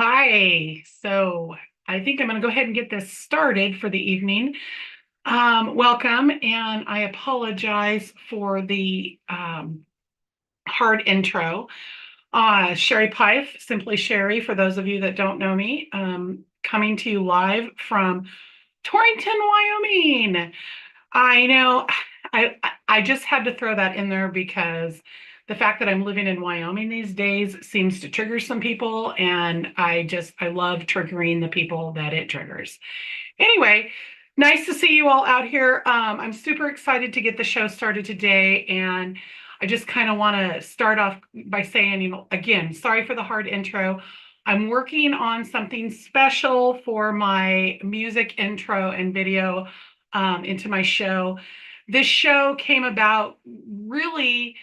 Hi. So I think I'm going to go ahead and get this started for the evening. Welcome, and I apologize for the hard intro. Sherry Pife, simply Sherry, for those of you that don't know me, coming to you live from Torrington, Wyoming. I know I just had to throw that in there because the fact that I'm living in Wyoming these days seems to trigger some people, and I love triggering the people that it triggers. Anyway, nice to see you all out here. I'm super excited to get the show started today, and I just kind of want to start off by saying, again, sorry for the hard intro. I'm working on something special for my music intro and video into my show. This show came about really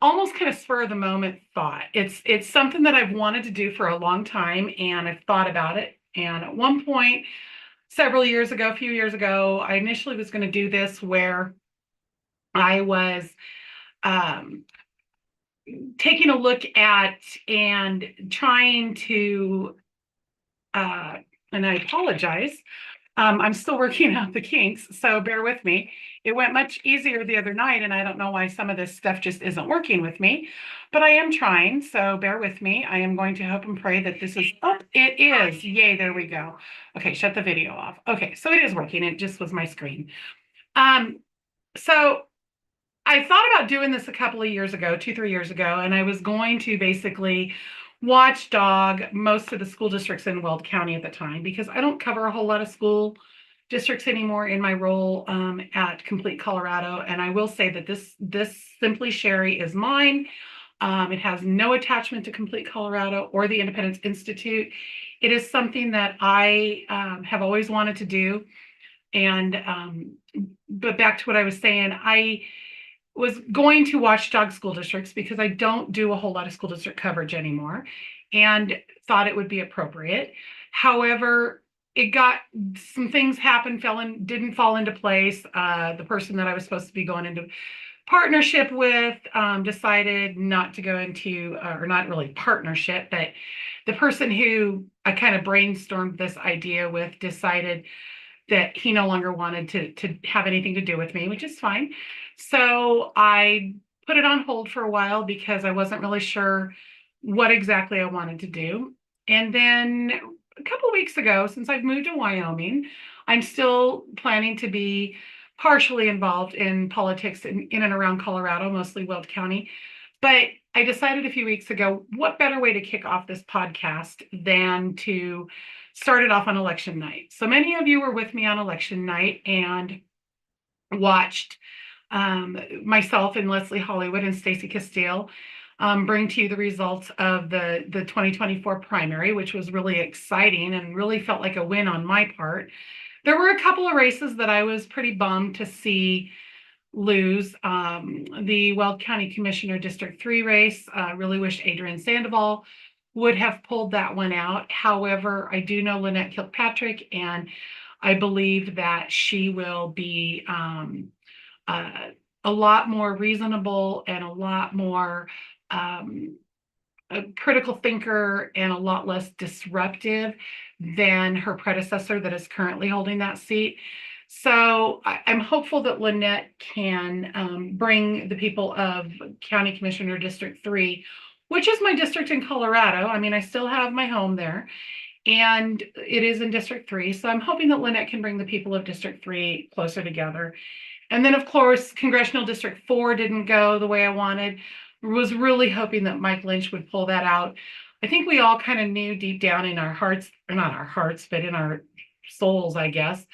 almost kind of spur of the moment thought. It's something that I've wanted to do for a long time, and I've thought about it. And at one point, several years ago, a few years ago, I initially was going to do this where I was um, taking a look at and trying to, uh, and I apologize. I'm still working out the kinks, so bear with me. It went much easier the other night, and I don't know why some of this stuff just isn't working with me, but I am trying, so bear with me. I am going to hope and pray that this is, oh, it is. Yay, there we go. Okay, shut the video off. Okay, so it is working. It just was my screen. Um, so I thought about doing this a couple of years ago, 2, 3 years ago, and I was going to basically watchdog most of the school districts in Weld County at the time because I don't cover a whole lot of school districts anymore in my role at Complete Colorado. And I will say that this Simply Sherry is mine. It has no attachment to Complete Colorado or the Independence Institute. It is something that I have always wanted to do. And but back to what I was saying, I was going to watchdog school districts because I don't do a whole lot of school district coverage anymore, and thought it would be appropriate. However, it got some things happened, didn't fall into place. The person that I was supposed to be going into partnership with decided not to go into, or not really partnership, but the person who I kind of brainstormed this idea with decided that he no longer wanted to have anything to do with me, which is fine. So I put it on hold for a while because I wasn't really sure what exactly I wanted to do. And then a couple of weeks ago, since I've moved to Wyoming, I'm still planning to be partially involved in politics in and around Colorado, mostly Weld County. But I decided a few weeks ago, what better way to kick off this podcast than to start it off on election night? So many of you were with me on election night and watched myself and Leslie Hollywood and Stacey Castile bring to you the results of the 2024 primary, which was really exciting and really felt like a win on my part. There were a couple of races that I was pretty bummed to see lose. The Weld County Commissioner District 3 race, really wish Adrian Sandoval would have pulled that one out. However, I do know Lynette Kilpatrick, and I believe that she will be uh, a lot more reasonable and a lot more um, a critical thinker and a lot less disruptive than her predecessor that is currently holding that seat. So I'm hopeful that Lynette can bring the people of County Commissioner District 3, which is my district in Colorado. I mean, I still have my home there, and it is in District 3. So I'm hoping that Lynette can bring the people of District 3 closer together. And then, of course, Congressional District 4 didn't go the way I wanted. Was really hoping that Mike Lynch would pull that out. I think we all kind of knew deep down in our hearts, or not our hearts, but in our souls, I guess,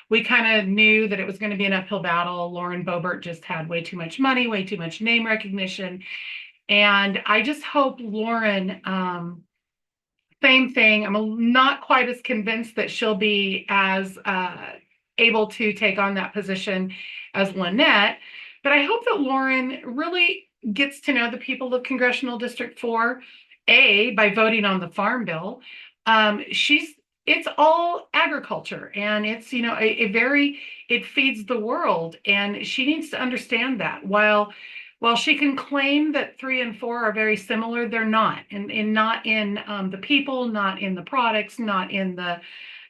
we kind of knew that it was going to be an uphill battle. Lauren Boebert just had way too much money, way too much name recognition. And I just hope Lauren, same thing. I'm not quite as convinced that she'll be as able to take on that position as Lynette, but I hope that Lauren really gets to know the people of Congressional District 4, by voting on the Farm Bill. It's all agriculture, and it's, it feeds the world, and she needs to understand that. While while she can claim that 3 and 4 are very similar, they're not, and not in the people, not in the products, not in the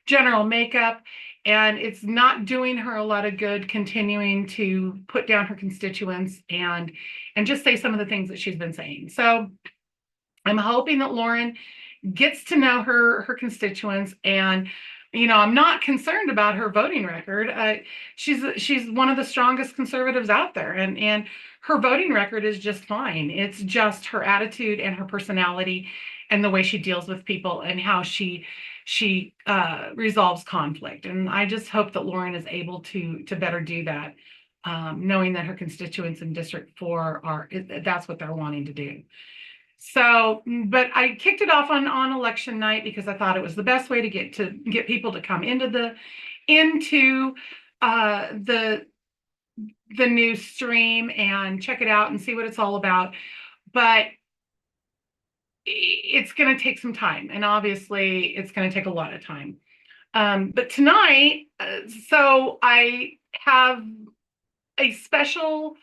general makeup. And it's not doing her a lot of good continuing to put down her constituents and just say some of the things that she's been saying. So I'm hoping that Lauren gets to know her constituents. And I'm not concerned about her voting record. She's one of the strongest conservatives out there, and her voting record is just fine. It's just her attitude and her personality and the way she deals with people and how she resolves conflict. And I just hope that Lauren is able to better do that, knowing that her constituents in District 4 that's what they're wanting to do. So, but I kicked it off on election night because I thought it was the best way to get people to come into the news stream and check it out and see what it's all about. But it's going to take some time, and obviously it's going to take a lot of time. But tonight, so I have a special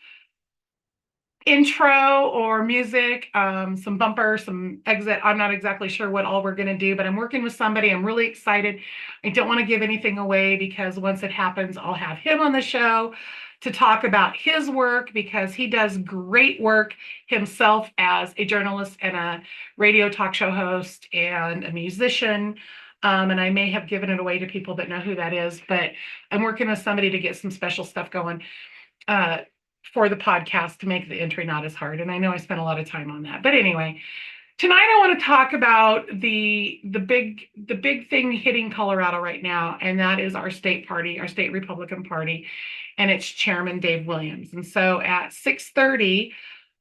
intro or music, some bumper, some exit. I'm not exactly sure what all we're going to do, but I'm working with somebody. I'm really excited. I don't want to give anything away because once it happens, I'll have him on the show to talk about his work, because he does great work himself as a journalist and a radio talk show host and a musician. And I may have given it away to people that know who that is, but I'm working with somebody to get some special stuff going for the podcast to make the entry not as hard. And I know I spent a lot of time on that. But anyway, tonight I want to talk about the big thing hitting Colorado right now, and that is our state party, our state Republican Party, and its chairman, Dave Williams. And so at 6:30,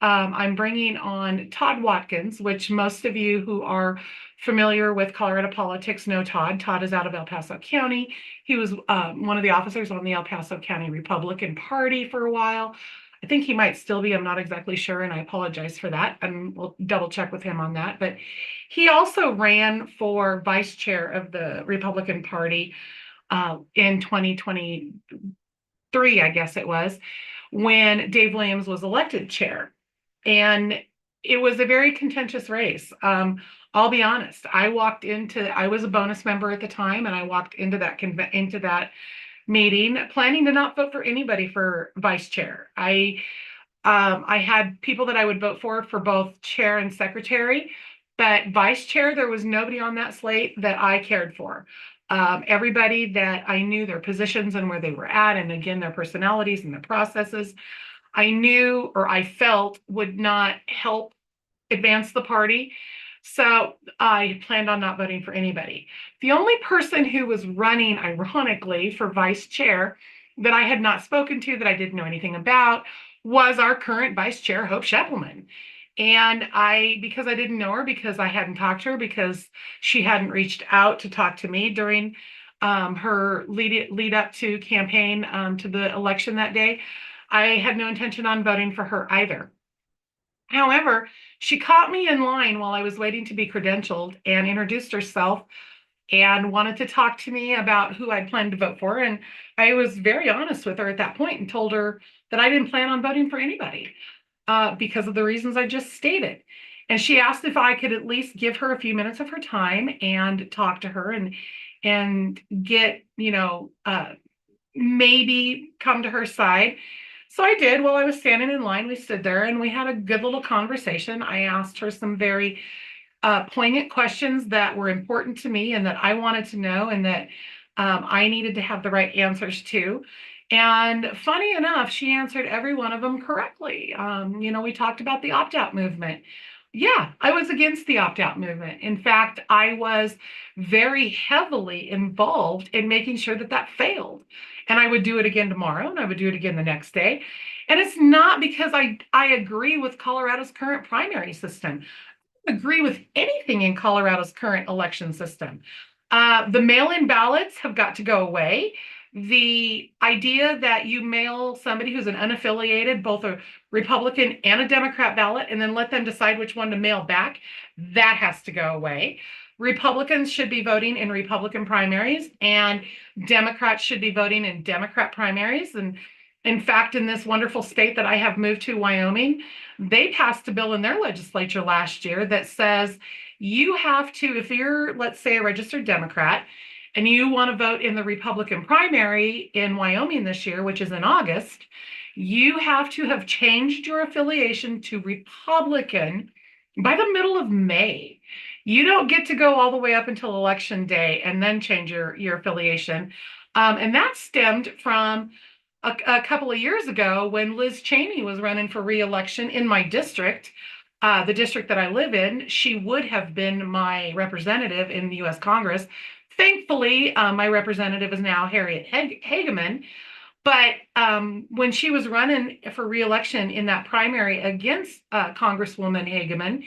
I'm bringing on Todd Watkins, which most of you who are familiar with Colorado politics know Todd. Todd is out of El Paso County. He was one of the officers on the El Paso County Republican Party for a while. I think he might still be. I'm not exactly sure, and I apologize for that. And we'll double check with him on that. But he also ran for vice chair of the Republican Party in 2023, I guess it was, when Dave Williams was elected chair. And it was a very contentious race. I'll be honest. I was a bonus member at the time, and I walked into that meeting planning to not vote for anybody for vice chair. I had people that I would vote for both chair and secretary, but vice chair, there was nobody on that slate that I cared for. Everybody that I knew their positions and where they were at, and again, their personalities and their processes, I knew or I felt would not help advance the party. So I planned on not voting for anybody. The only person who was running, ironically, for vice chair that I had not spoken to, that I didn't know anything about, was our current vice chair, Hope Scheppelman. And because I didn't know her, because I hadn't talked to her, because she hadn't reached out to talk to me during her lead up to campaign to the election that day, I had no intention on voting for her either. However, she caught me in line while I was waiting to be credentialed and introduced herself and wanted to talk to me about who I'd planned to vote for. And I was very honest with her at that point and told her that I didn't plan on voting for anybody because of the reasons I just stated. And she asked if I could at least give her a few minutes of her time and talk to her and get, maybe come to her side. So I did. While I was standing in line, we stood there and we had a good little conversation. I asked her some very poignant questions that were important to me and that I wanted to know and that I needed to have the right answers to. And funny enough, she answered every one of them correctly. We talked about the opt-out movement. Yeah, I was against the opt-out movement. In fact, I was very heavily involved in making sure that failed. And I would do it again tomorrow, and I would do it again the next day. And it's not because I agree with Colorado's current primary system. I agree with anything in Colorado's current election system. The mail-in ballots have got to go away. The idea that you mail somebody who's an unaffiliated, both a Republican and a Democrat ballot, and then let them decide which one to mail back, that has to go away. Republicans should be voting in Republican primaries, and Democrats should be voting in Democrat primaries. And In fact, in this wonderful state that I have moved to, Wyoming, they passed a bill in their legislature last year that says you have to, if you're, let's say, a registered Democrat, and you want to vote in the Republican primary in Wyoming this year, which is in August, you have to have changed your affiliation to Republican by the middle of May. You don't get to go all the way up until election day and then change your affiliation. And that stemmed from a couple of years ago when Liz Cheney was running for re-election in my district, the district that I live in. She would have been my representative in the U.S. Congress. Thankfully, my representative is now Harriet Hageman. But when she was running for re-election in that primary against Congresswoman Hageman,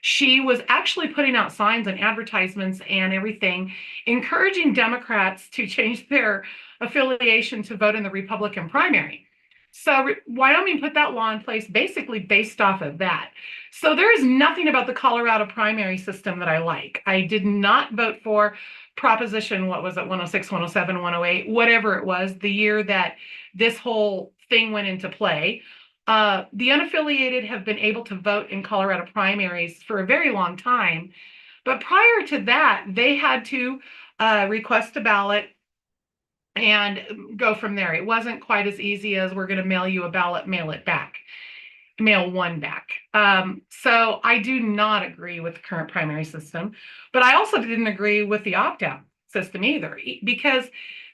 she was actually putting out signs and advertisements and everything, encouraging Democrats to change their affiliation to vote in the Republican primary. So Wyoming put that law in place basically based off of that. So there is nothing about the Colorado primary system that I like. I did not vote for Proposition, what was it, 106, 107, 108, whatever it was, the year that this whole thing went into play. The unaffiliated have been able to vote in Colorado primaries for a very long time. But prior to that, they had to request a ballot and go from there. It wasn't quite as easy as we're going to mail you a ballot, mail one back. So I do not agree with the current primary system, but I also didn't agree with the opt-out system either, because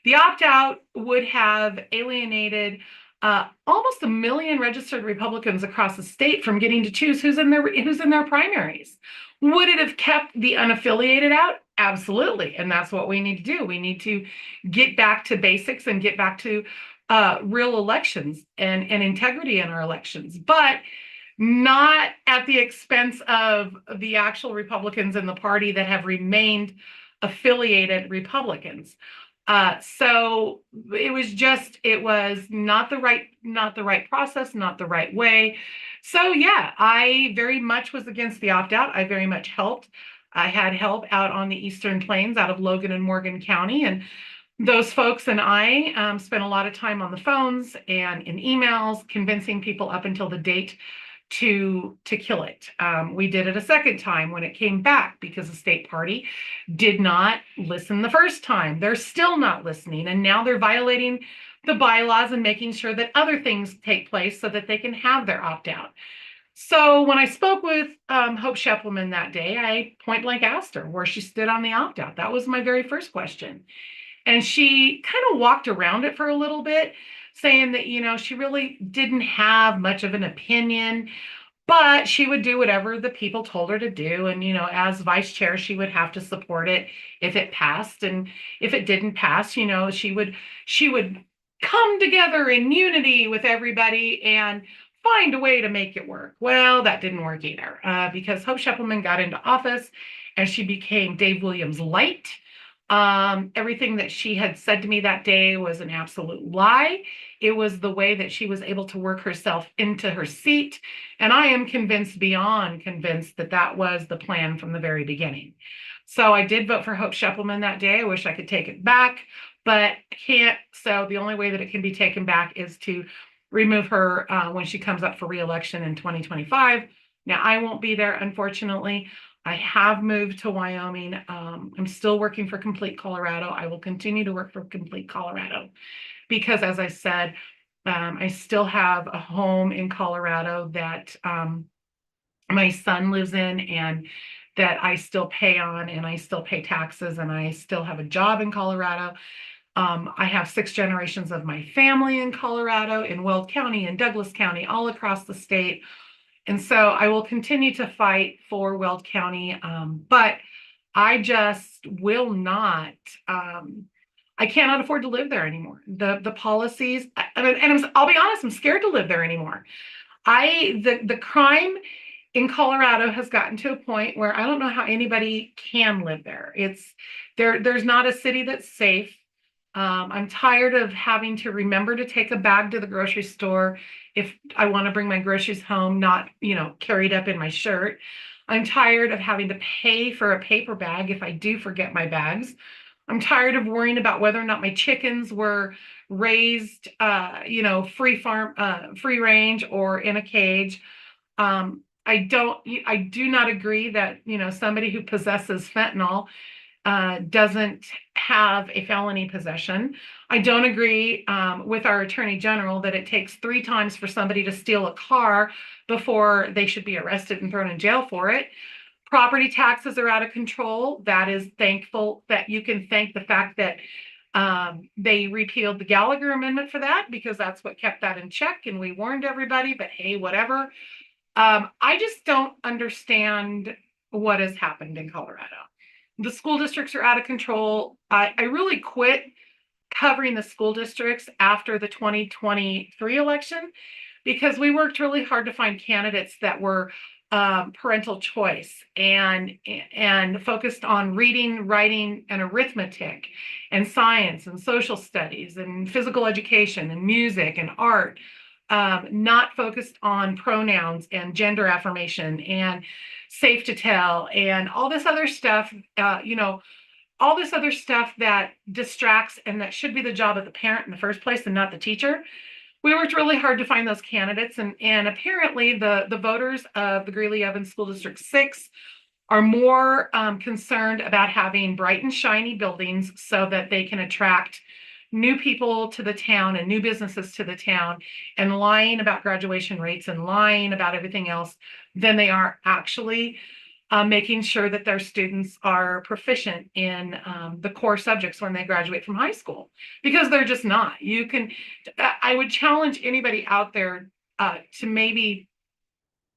the opt-out would have alienated almost 1 million registered Republicans across the state from getting to choose who's in their primaries. Would it have kept the unaffiliated out? Absolutely. And that's what we need to do. We need to get back to basics and get back to real elections and integrity in our elections, but not at the expense of the actual Republicans in the party that have remained affiliated Republicans. So it was not the right process, not the right way. So yeah, I very much was against the opt-out. I very much helped. I had help out on the Eastern Plains out of Logan and Morgan County, and those folks and I spent a lot of time on the phones and in emails convincing people up until the date to kill it. We did it a second time when it came back because the state party did not listen the first time. They're still not listening, and now they're violating the bylaws and making sure that other things take place so that they can have their opt-out. So when I spoke with Hope Schepelman that day, I point blank asked her where she stood on the opt-out. That was my very first question. And she kind of walked around it for a little bit, saying that, she really didn't have much of an opinion, but she would do whatever the people told her to do. And, as vice chair, she would have to support it if it passed. And if it didn't pass, she would come together in unity with everybody and find a way to make it work. Well, that didn't work either, because Hope Schepelman got into office and she became Dave Williams light. Everything that she had said to me that day was an absolute lie. It was the way that she was able to work herself into her seat. And I am convinced beyond convinced that that was the plan from the very beginning. So I did vote for Hope Schepelman that day. I wish I could take it back, but I can't. So the only way that it can be taken back is to remove her when she comes up for re-election in 2025. Now, I won't be there, unfortunately. I have moved to Wyoming. I'm still working for Complete Colorado. I will continue to work for Complete Colorado because, as I said, I still have a home in Colorado that my son lives in and that I still pay on, and I still pay taxes, and I still have a job in Colorado. I have 6 generations of my family in Colorado, in Weld County, in Douglas County, all across the state. And so I will continue to fight for Weld County, but I just will not. I cannot afford to live there anymore. The policies, and I'll be honest, I'm scared to live there anymore. The crime in Colorado has gotten to a point where I don't know how anybody can live there. There's not a city that's safe. I'm tired of having to remember to take a bag to the grocery store if I want to bring my groceries home, not, carried up in my shirt. I'm tired of having to pay for a paper bag if I do forget my bags. I'm tired of worrying about whether or not my chickens were raised, free range or in a cage. I do not agree that, somebody who possesses fentanyl doesn't have a felony possession. I don't agree with our attorney general that it takes 3 times for somebody to steal a car before they should be arrested and thrown in jail for it. Property taxes are out of control. That is thankful that you can thank the fact that they repealed the Gallagher Amendment for that, because that's what kept that in check. And we warned everybody, but hey, whatever. I just don't understand what has happened in Colorado. The school districts are out of control. I really quit covering the school districts after the 2023 election because we worked really hard to find candidates that were parental choice and focused on reading, writing, and arithmetic, and science, and social studies, and physical education, and music, and art. Not focused on pronouns and gender affirmation and safe to tell and all this other stuff, all this other stuff that distracts and that should be the job of the parent in the first place and not the teacher. We worked really hard to find those candidates, and apparently the voters of the Greeley-Evans School District 6 are more concerned about having bright and shiny buildings so that they can attract new people to the town and new businesses to the town, and lying about graduation rates and lying about everything else than they are actually making sure that their students are proficient in the core subjects when they graduate from high school, because they're just not. I would challenge anybody out there to maybe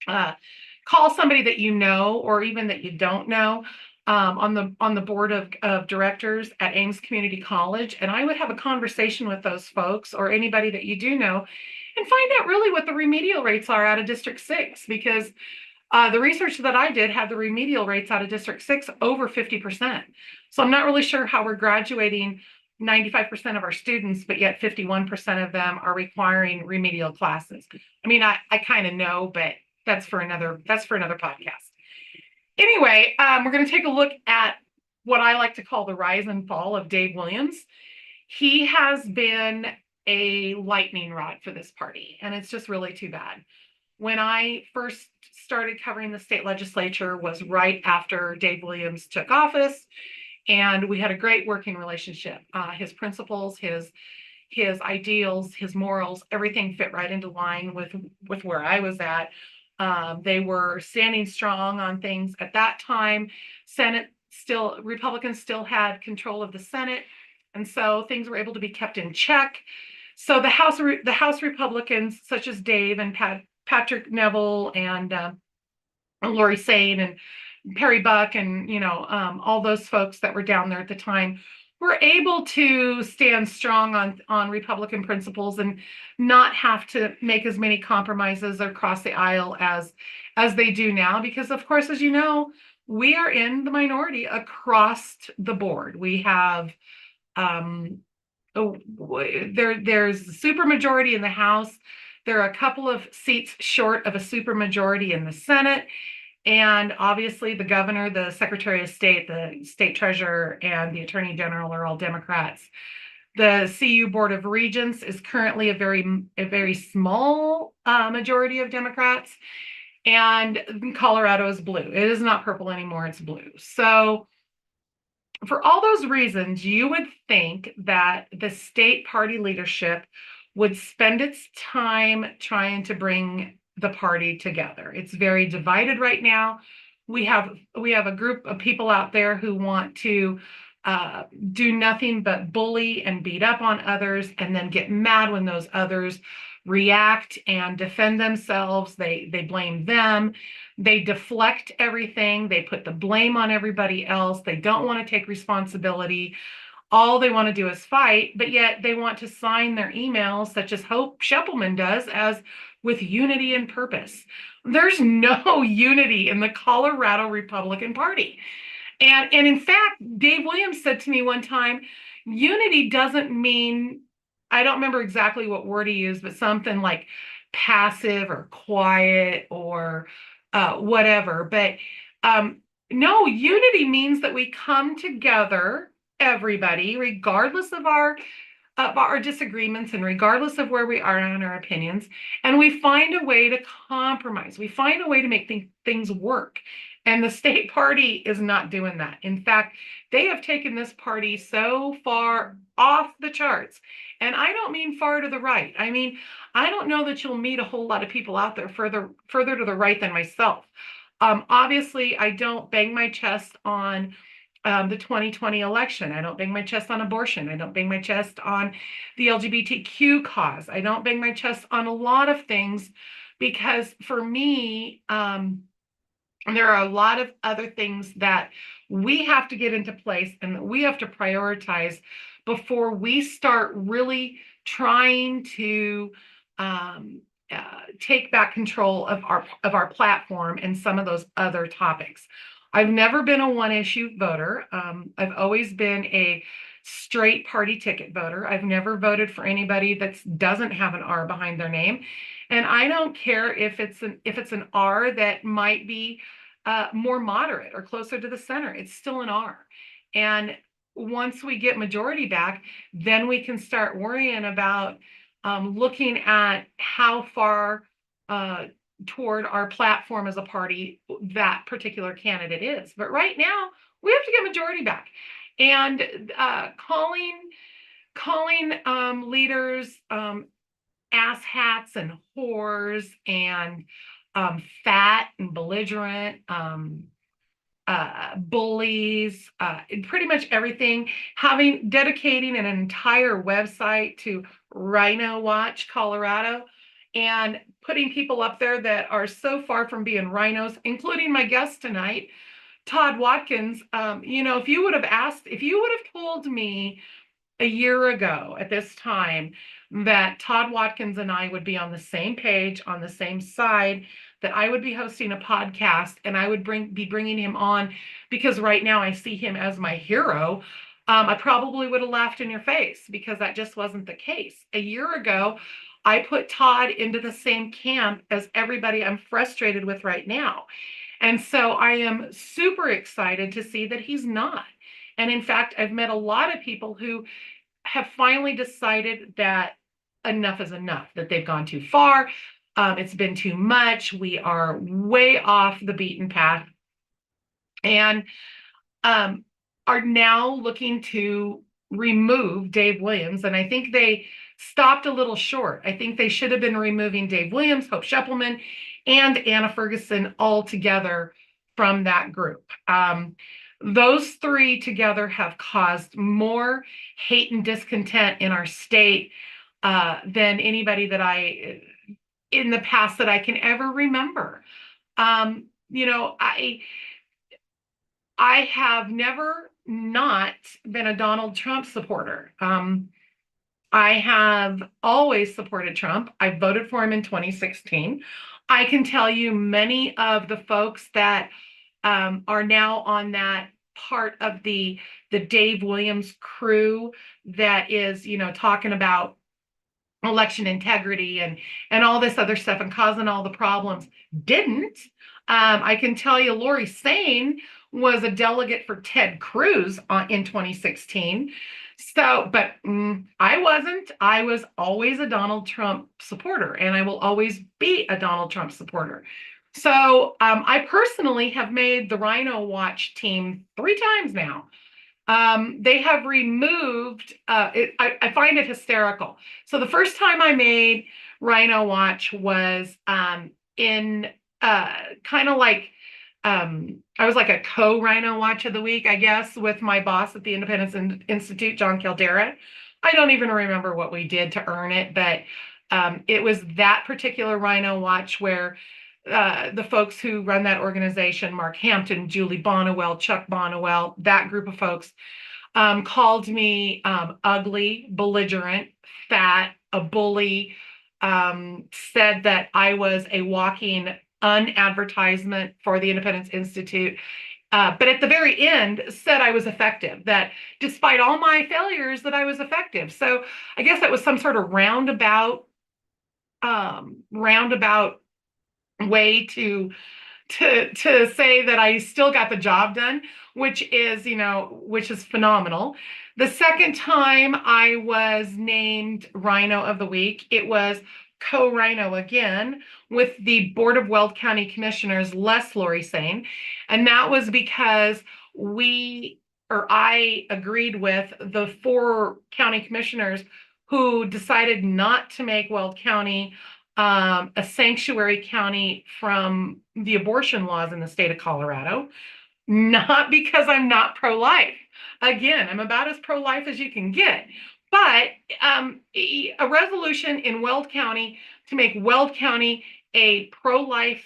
call somebody that you know, or even that you don't know, on the board of directors at Ames Community College, and I would have a conversation with those folks or anybody that you do know, and find out really what the remedial rates are out of District 6, because the research that I did had the remedial rates out of District 6 over 50%. So I'm not really sure how we're graduating 95% of our students, but yet 51% of them are requiring remedial classes. I mean, I kind of know, but that's for another podcast. Anyway, we're going to take a look at what I like to call the rise and fall of Dave Williams. He has been a lightning rod for this party, and it's just really too bad. When I first started covering the state legislature was right after Dave Williams took office, and we had a great working relationship. His principles, his ideals, his morals, everything fit right into line with where I was at. They were standing strong on things at that time. Republicans still had control of the Senate, and so things were able to be kept in check. So the House Republicans, such as Dave and Patrick Neville and Lori Sade and Perry Buck and all those folks that were down there at the time, were able to stand strong on Republican principles and not have to make as many compromises across the aisle as they do now, because of course, as you know, we are in the minority across the board. We have there's a supermajority in the House. There are a couple of seats short of a supermajority in the Senate. And obviously the governor, the secretary of state, the state treasurer, and the attorney general are all Democrats. The CU Board of Regents is currently a very small majority of Democrats. And Colorado is blue. It is not purple anymore, it's blue. So for all those reasons, you would think that the state party leadership would spend its time trying to bring the party together. It's very divided right now. We have a group of people out there who want to do nothing but bully and beat up on others, and then get mad when those others react and defend themselves. They blame them. They deflect everything. They put the blame on everybody else. They don't want to take responsibility. All they want to do is fight, but yet they want to sign their emails, such as Hope Scheppelman does, as with unity and purpose. There's no unity in the Colorado Republican Party. And in fact, Dave Williams said to me one time, unity doesn't mean, I don't remember exactly what word he used, but something like passive or quiet or whatever. But no, unity means that we come together everybody, regardless of our disagreements and regardless of where we are on our opinions, and we find a way to compromise. We find a way to make things work. And the state party is not doing that. In fact, they have taken this party so far off the charts. And I don't mean far to the right. I mean, I don't know that you'll meet a whole lot of people out there further to the right than myself. Obviously, I don't bang my chest on the 2020 election. I don't bang my chest on abortion. I don't bang my chest on the LGBTQ cause. I don't bang my chest on a lot of things because for me, there are a lot of other things that we have to get into place and that we have to prioritize before we start really trying to take back control of our platform and some of those other topics. I've never been a one issue voter. I've always been a straight party ticket voter. I've never voted for anybody that doesn't have an R behind their name. And I don't care if it's an R that might be more moderate or closer to the center. It's still an R. And once we get majority back, then we can start worrying about looking at how far toward our platform as a party that particular candidate is. But right now, we have to get majority back. And calling leaders asshats and whores and fat and belligerent, bullies, pretty much everything, dedicating an entire website to Rhino Watch Colorado and putting people up there that are so far from being rhinos, including my guest tonight, Todd Watkins. If you would have told me a year ago at this time that Todd Watkins and I would be on the same page, on the same side, that I would be hosting a podcast and I would be bringing him on because right now I see him as my hero, I probably would have laughed in your face because that just wasn't the case. A year ago, I put Todd into the same camp as everybody I'm frustrated with right now. And so I am super excited to see that he's not. And in fact, I've met a lot of people who have finally decided that enough is enough, that they've gone too far. It's been too much. We are way off the beaten path and are now looking to remove Dave Williams. And I think they stopped a little short. I think they should have been removing Dave Williams, Hope Scheppelman, and Anna Ferguson all together from that group. Those three together have caused more hate and discontent in our state than anybody that in the past that I can ever remember. I have never not been a Donald Trump supporter. I have always supported Trump. I voted for him in 2016. I can tell you many of the folks that are now on that part of the Dave Williams crew that is, talking about election integrity and all this other stuff and causing all the problems didn't. I can tell you Lori Sane was a delegate for Ted Cruz in 2016. So, but I wasn't. I was always a Donald Trump supporter, and I will always be a Donald Trump supporter. So I personally have made the Rhino Watch team 3 times now. They have removed, I find it hysterical. So the first time I made Rhino Watch was in kind of like, I was like a co-Rhino Watch of the Week, I guess, with my boss at the Independence Institute, John Caldera. I don't even remember what we did to earn it, but it was that particular Rhino Watch where the folks who run that organization, Mark Hampton, Julie Bonnewell, Chuck Bonnewell, that group of folks called me ugly, belligerent, fat, a bully, said that I was a walking advertisement for the Independence Institute. But at the very end said I was effective, that despite all my failures, that I was effective. So I guess that was some sort of roundabout way to to say that I still got the job done, which is phenomenal. The second time I was named Rhino of the Week, it was co-rhino again with the Board of Weld County Commissioners, less Lori Sane. And that was because I agreed with the four county commissioners who decided not to make Weld County a sanctuary county from the abortion laws in the state of Colorado, not because I'm not pro-life. Again, I'm about as pro-life as you can get. But a resolution in Weld County to make Weld County a pro-life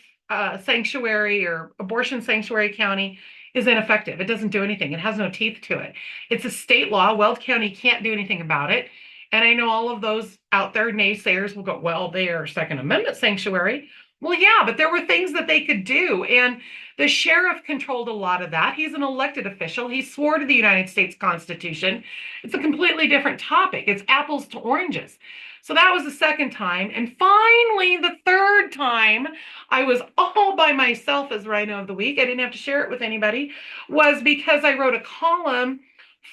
sanctuary or abortion sanctuary county is ineffective. It doesn't do anything. It has no teeth to it. It's a state law. Weld County can't do anything about it. And I know all of those out there naysayers will go, well, they are Second Amendment sanctuary. Well, yeah, but there were things that they could do. And the sheriff controlled a lot of that. He's an elected official. He swore to the United States Constitution. It's a completely different topic. It's apples to oranges. So that was the second time. And finally, the third time, I was all by myself as Rhino of the Week. I didn't have to share it with anybody, was because I wrote a column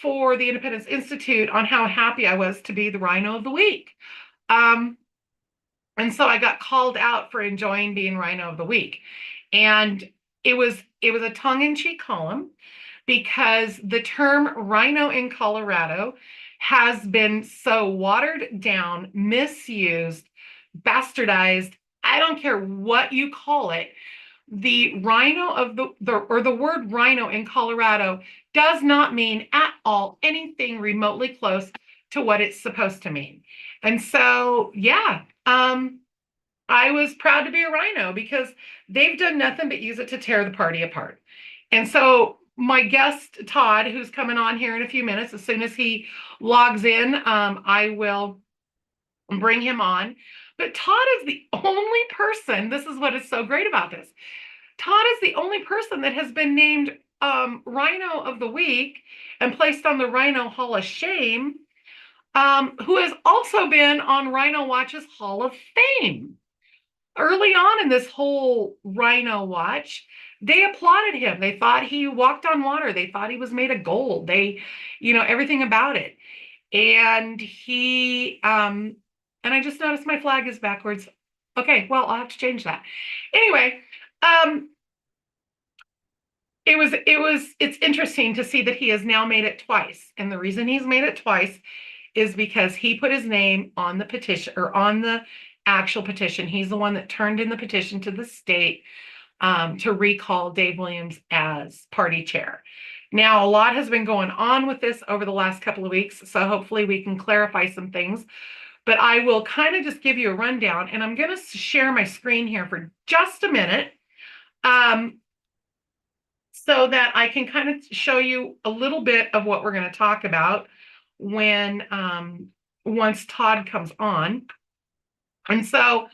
for the Independence Institute on how happy I was to be the Rhino of the Week. And so I got called out for enjoying being Rhino of the Week. And it was a tongue-in-cheek column because the term rhino in Colorado has been so watered down, misused, bastardized. I don't care what you call it. The rhino of the word rhino in Colorado does not mean at all anything remotely close to what it's supposed to mean. And so, yeah, I was proud to be a rhino because they've done nothing but use it to tear the party apart. And so my guest, Todd, who's coming on here in a few minutes, as soon as he logs in, I will bring him on. But Todd is the only person, this is what is so great about this. Todd is the only person that has been named Rhino of the Week and placed on the Rhino Hall of Shame, who has also been on Rhino Watch's Hall of Fame. Early on in this whole Rhino Watch, they applauded him. They thought he walked on water. They thought he was made of gold. Everything about it. And and I just noticed my flag is backwards. Okay, well, I'll have to change that. Anyway, it's interesting to see that he has now made it twice. And the reason he's made it twice is because he put his name on the petition, or on the actual petition. He's the one that turned in the petition to the state to recall Dave Williams as party chair. Now, a lot has been going on with this over the last couple of weeks, so hopefully we can clarify some things. But I will kind of just give you a rundown, and I'm going to share my screen here for just a minute so that I can kind of show you a little bit of what we're going to talk about when once Todd comes on. And so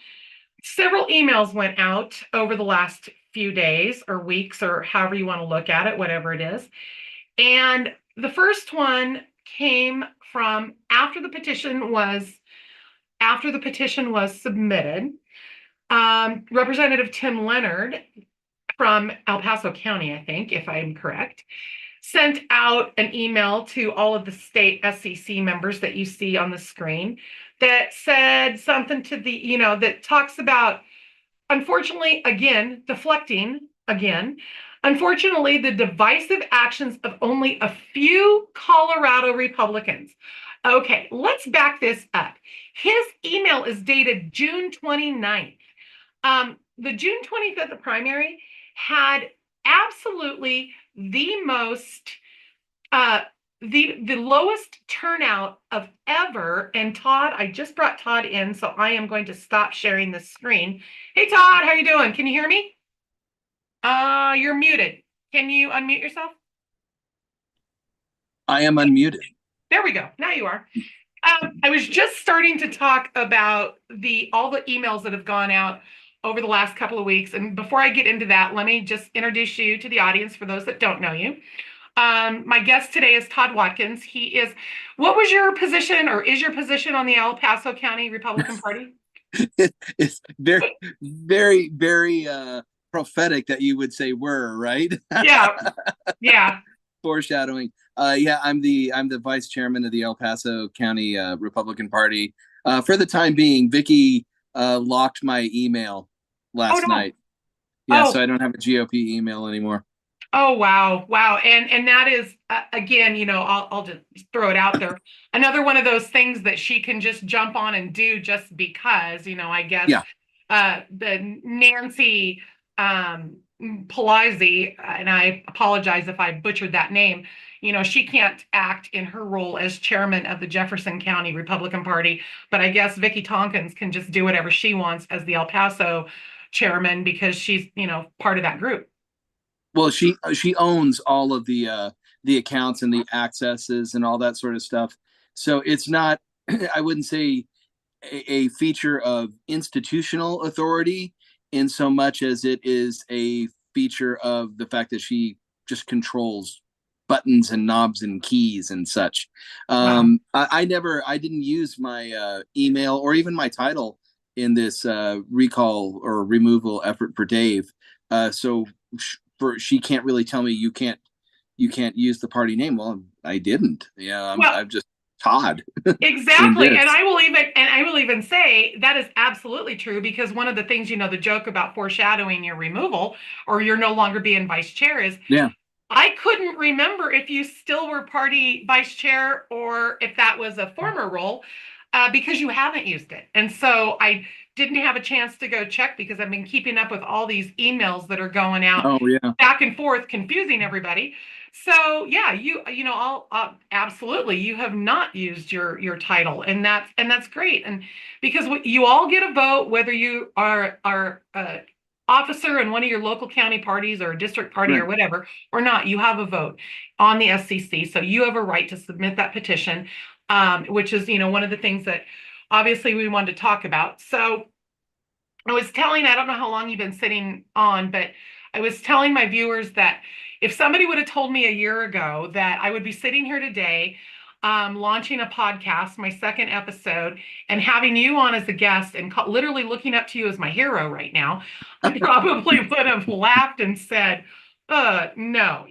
several emails went out over the last few days or weeks, or however you want to look at it, whatever it is. And the first one came from after the petition was submitted. Representative Tim Leonard from El Paso County, I think, if I'm correct, sent out an email to all of the state SEC members that you see on the screen that said something that talks about, unfortunately, again, deflecting again, unfortunately, the divisive actions of only a few Colorado Republicans. Okay, let's back this up. His email is dated June 29th. The June 25th primary had absolutely the most the lowest turnout of ever. And Todd, I just brought Todd in, so I am going to stop sharing this screen. Hey Todd, how you doing? Can you hear me? You're muted. Can you unmute yourself? I am unmuted. There we go. Now you are. I was just starting to talk about all the emails that have gone out over the last couple of weeks. And before I get into that, let me just introduce you to the audience for those that don't know you. My guest today is Todd Watkins. What was your position, or is your position, on the El Paso County Republican Party? It's very, very, very prophetic that you would say were, right? Yeah, yeah. Foreshadowing. Yeah, I'm the vice chairman of the El Paso County Republican Party. For the time being, Vicky locked my email Oh last no. night. Yeah, so Oh, I don't have a GOP email anymore. oh wow, wow. And that is again, I'll just throw it out there. Another one of those things that she can just jump on and do just because, I guess Yeah. the Nancy Pelosi, and I apologize if I butchered that name, she can't act in her role as chairman of the Jefferson County Republican Party, but I guess Vicky Tompkins can just do whatever she wants as the El Paso chairman because she's, part of that group. Well, she owns all of the accounts and the accesses and all that sort of stuff. So it's not I wouldn't say a feature of institutional authority in so much as it is a feature of the fact that she just controls buttons and knobs and keys and such. Wow. I didn't use my email or even my title in this recall or removal effort for Dave. So she can't really tell me you can't use the party name. Well, I didn't. Yeah, Well, I'm just Todd in exactly. this. And I will even say that is absolutely true because one of the things, the joke about foreshadowing your removal or you're no longer being vice chair is Yeah. I couldn't remember if you still were party vice chair or if that was a former role because you haven't used it. And so I didn't have a chance to go check because I've been keeping up with all these emails that are going out Oh yeah. back and forth, confusing everybody. So yeah, I'll absolutely, you have not used your title, and that's great, and because you all get a vote, whether you are officer in one of your local county parties or a district party or Right. whatever, or not, you have a vote on the SCC. So you have a right to submit that petition, which is, one of the things that obviously we wanted to talk about. So I don't know how long you've been sitting on, but I was telling my viewers that if somebody would have told me a year ago that I would be sitting here today, launching a podcast, my second episode, and having you on as a guest and literally looking up to you as my hero right now, I probably would have laughed and said, no,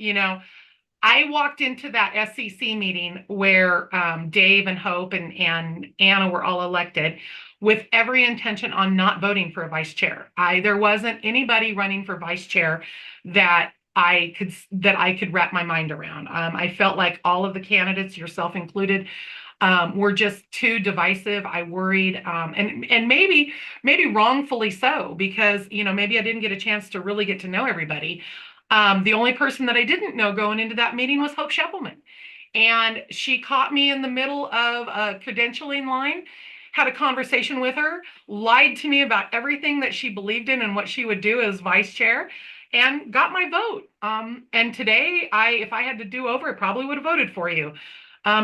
I walked into that SCC meeting where Dave and Hope and Anna were all elected with every intention on not voting for a vice chair. There wasn't anybody running for vice chair that I could wrap my mind around. I felt like all of the candidates, yourself included, were just too divisive. I worried, and maybe wrongfully so, because maybe I didn't get a chance to really get to know everybody. The only person that I didn't know going into that meeting was Hope Sheppelman. And she caught me in the middle of a credentialing line, had a conversation with her, lied to me about everything that she believed in and what she would do as vice chair, and got my vote. And today, if I had to do over, I probably would have voted for you.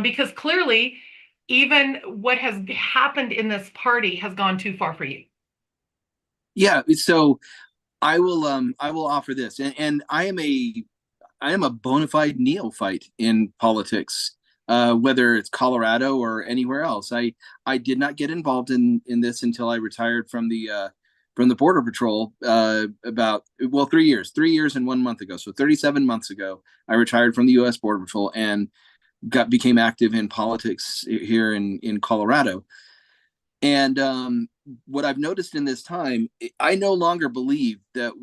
Because clearly, even what has happened in this party has gone too far for you. Yeah. So I will offer this, and I am a bona fide neophyte in politics, whether it's Colorado or anywhere else. I did not get involved in this until I retired from the Border Patrol about 3 years and 1 month ago. So 37 months ago, I retired from the U.S. Border Patrol and became active in politics here in Colorado. And what I've noticed in this time, I no longer believe that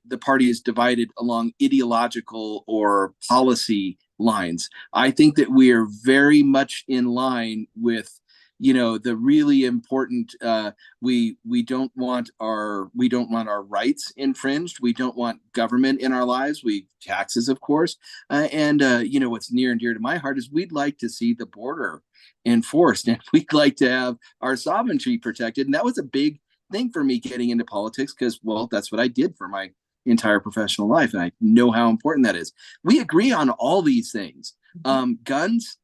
the party is divided along ideological or policy lines. I think that we are very much in line with the really important we don't want our rights infringed. We don't want government in our lives. We taxes, of course. And what's near and dear to my heart is we'd like to see the border enforced, and we'd like to have our sovereignty protected. And that was a big thing for me getting into politics because, well, that's what I did for my entire professional life, and I know how important that is. We agree on all these things. Guns,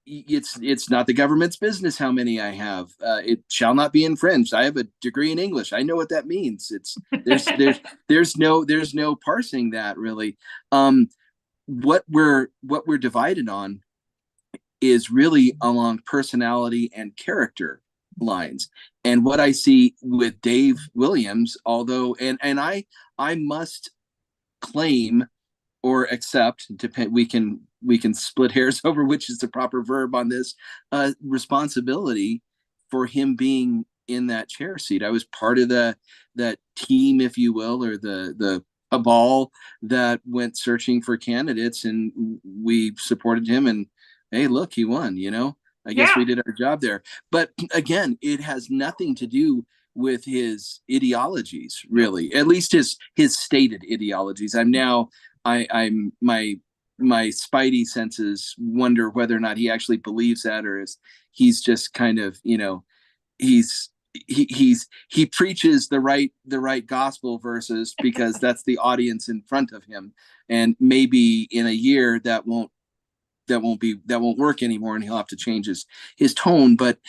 it's not the government's business how many I have. It shall not be infringed. I have a degree in English. I know what that means. It's there's no parsing that really. What we're divided on is really along personality and character. lines. And what I see with Dave Williams, although and I must claim or accept, depend, we can split hairs over which is the proper verb on this, responsibility for him being in that chair seat. I was part of that team, if you will, or the cabal that went searching for candidates, and we supported him. And hey, look, he won. I guess Yeah. we did our job there. But again, it has nothing to do with his ideologies, Nope. really. At least his stated ideologies. I'm my spidey senses wonder whether or not he actually believes that, or is he's just kind of, he's he preaches the right gospel verses because that's the audience in front of him. And maybe in a year that won't work anymore, and he'll have to change his tone. But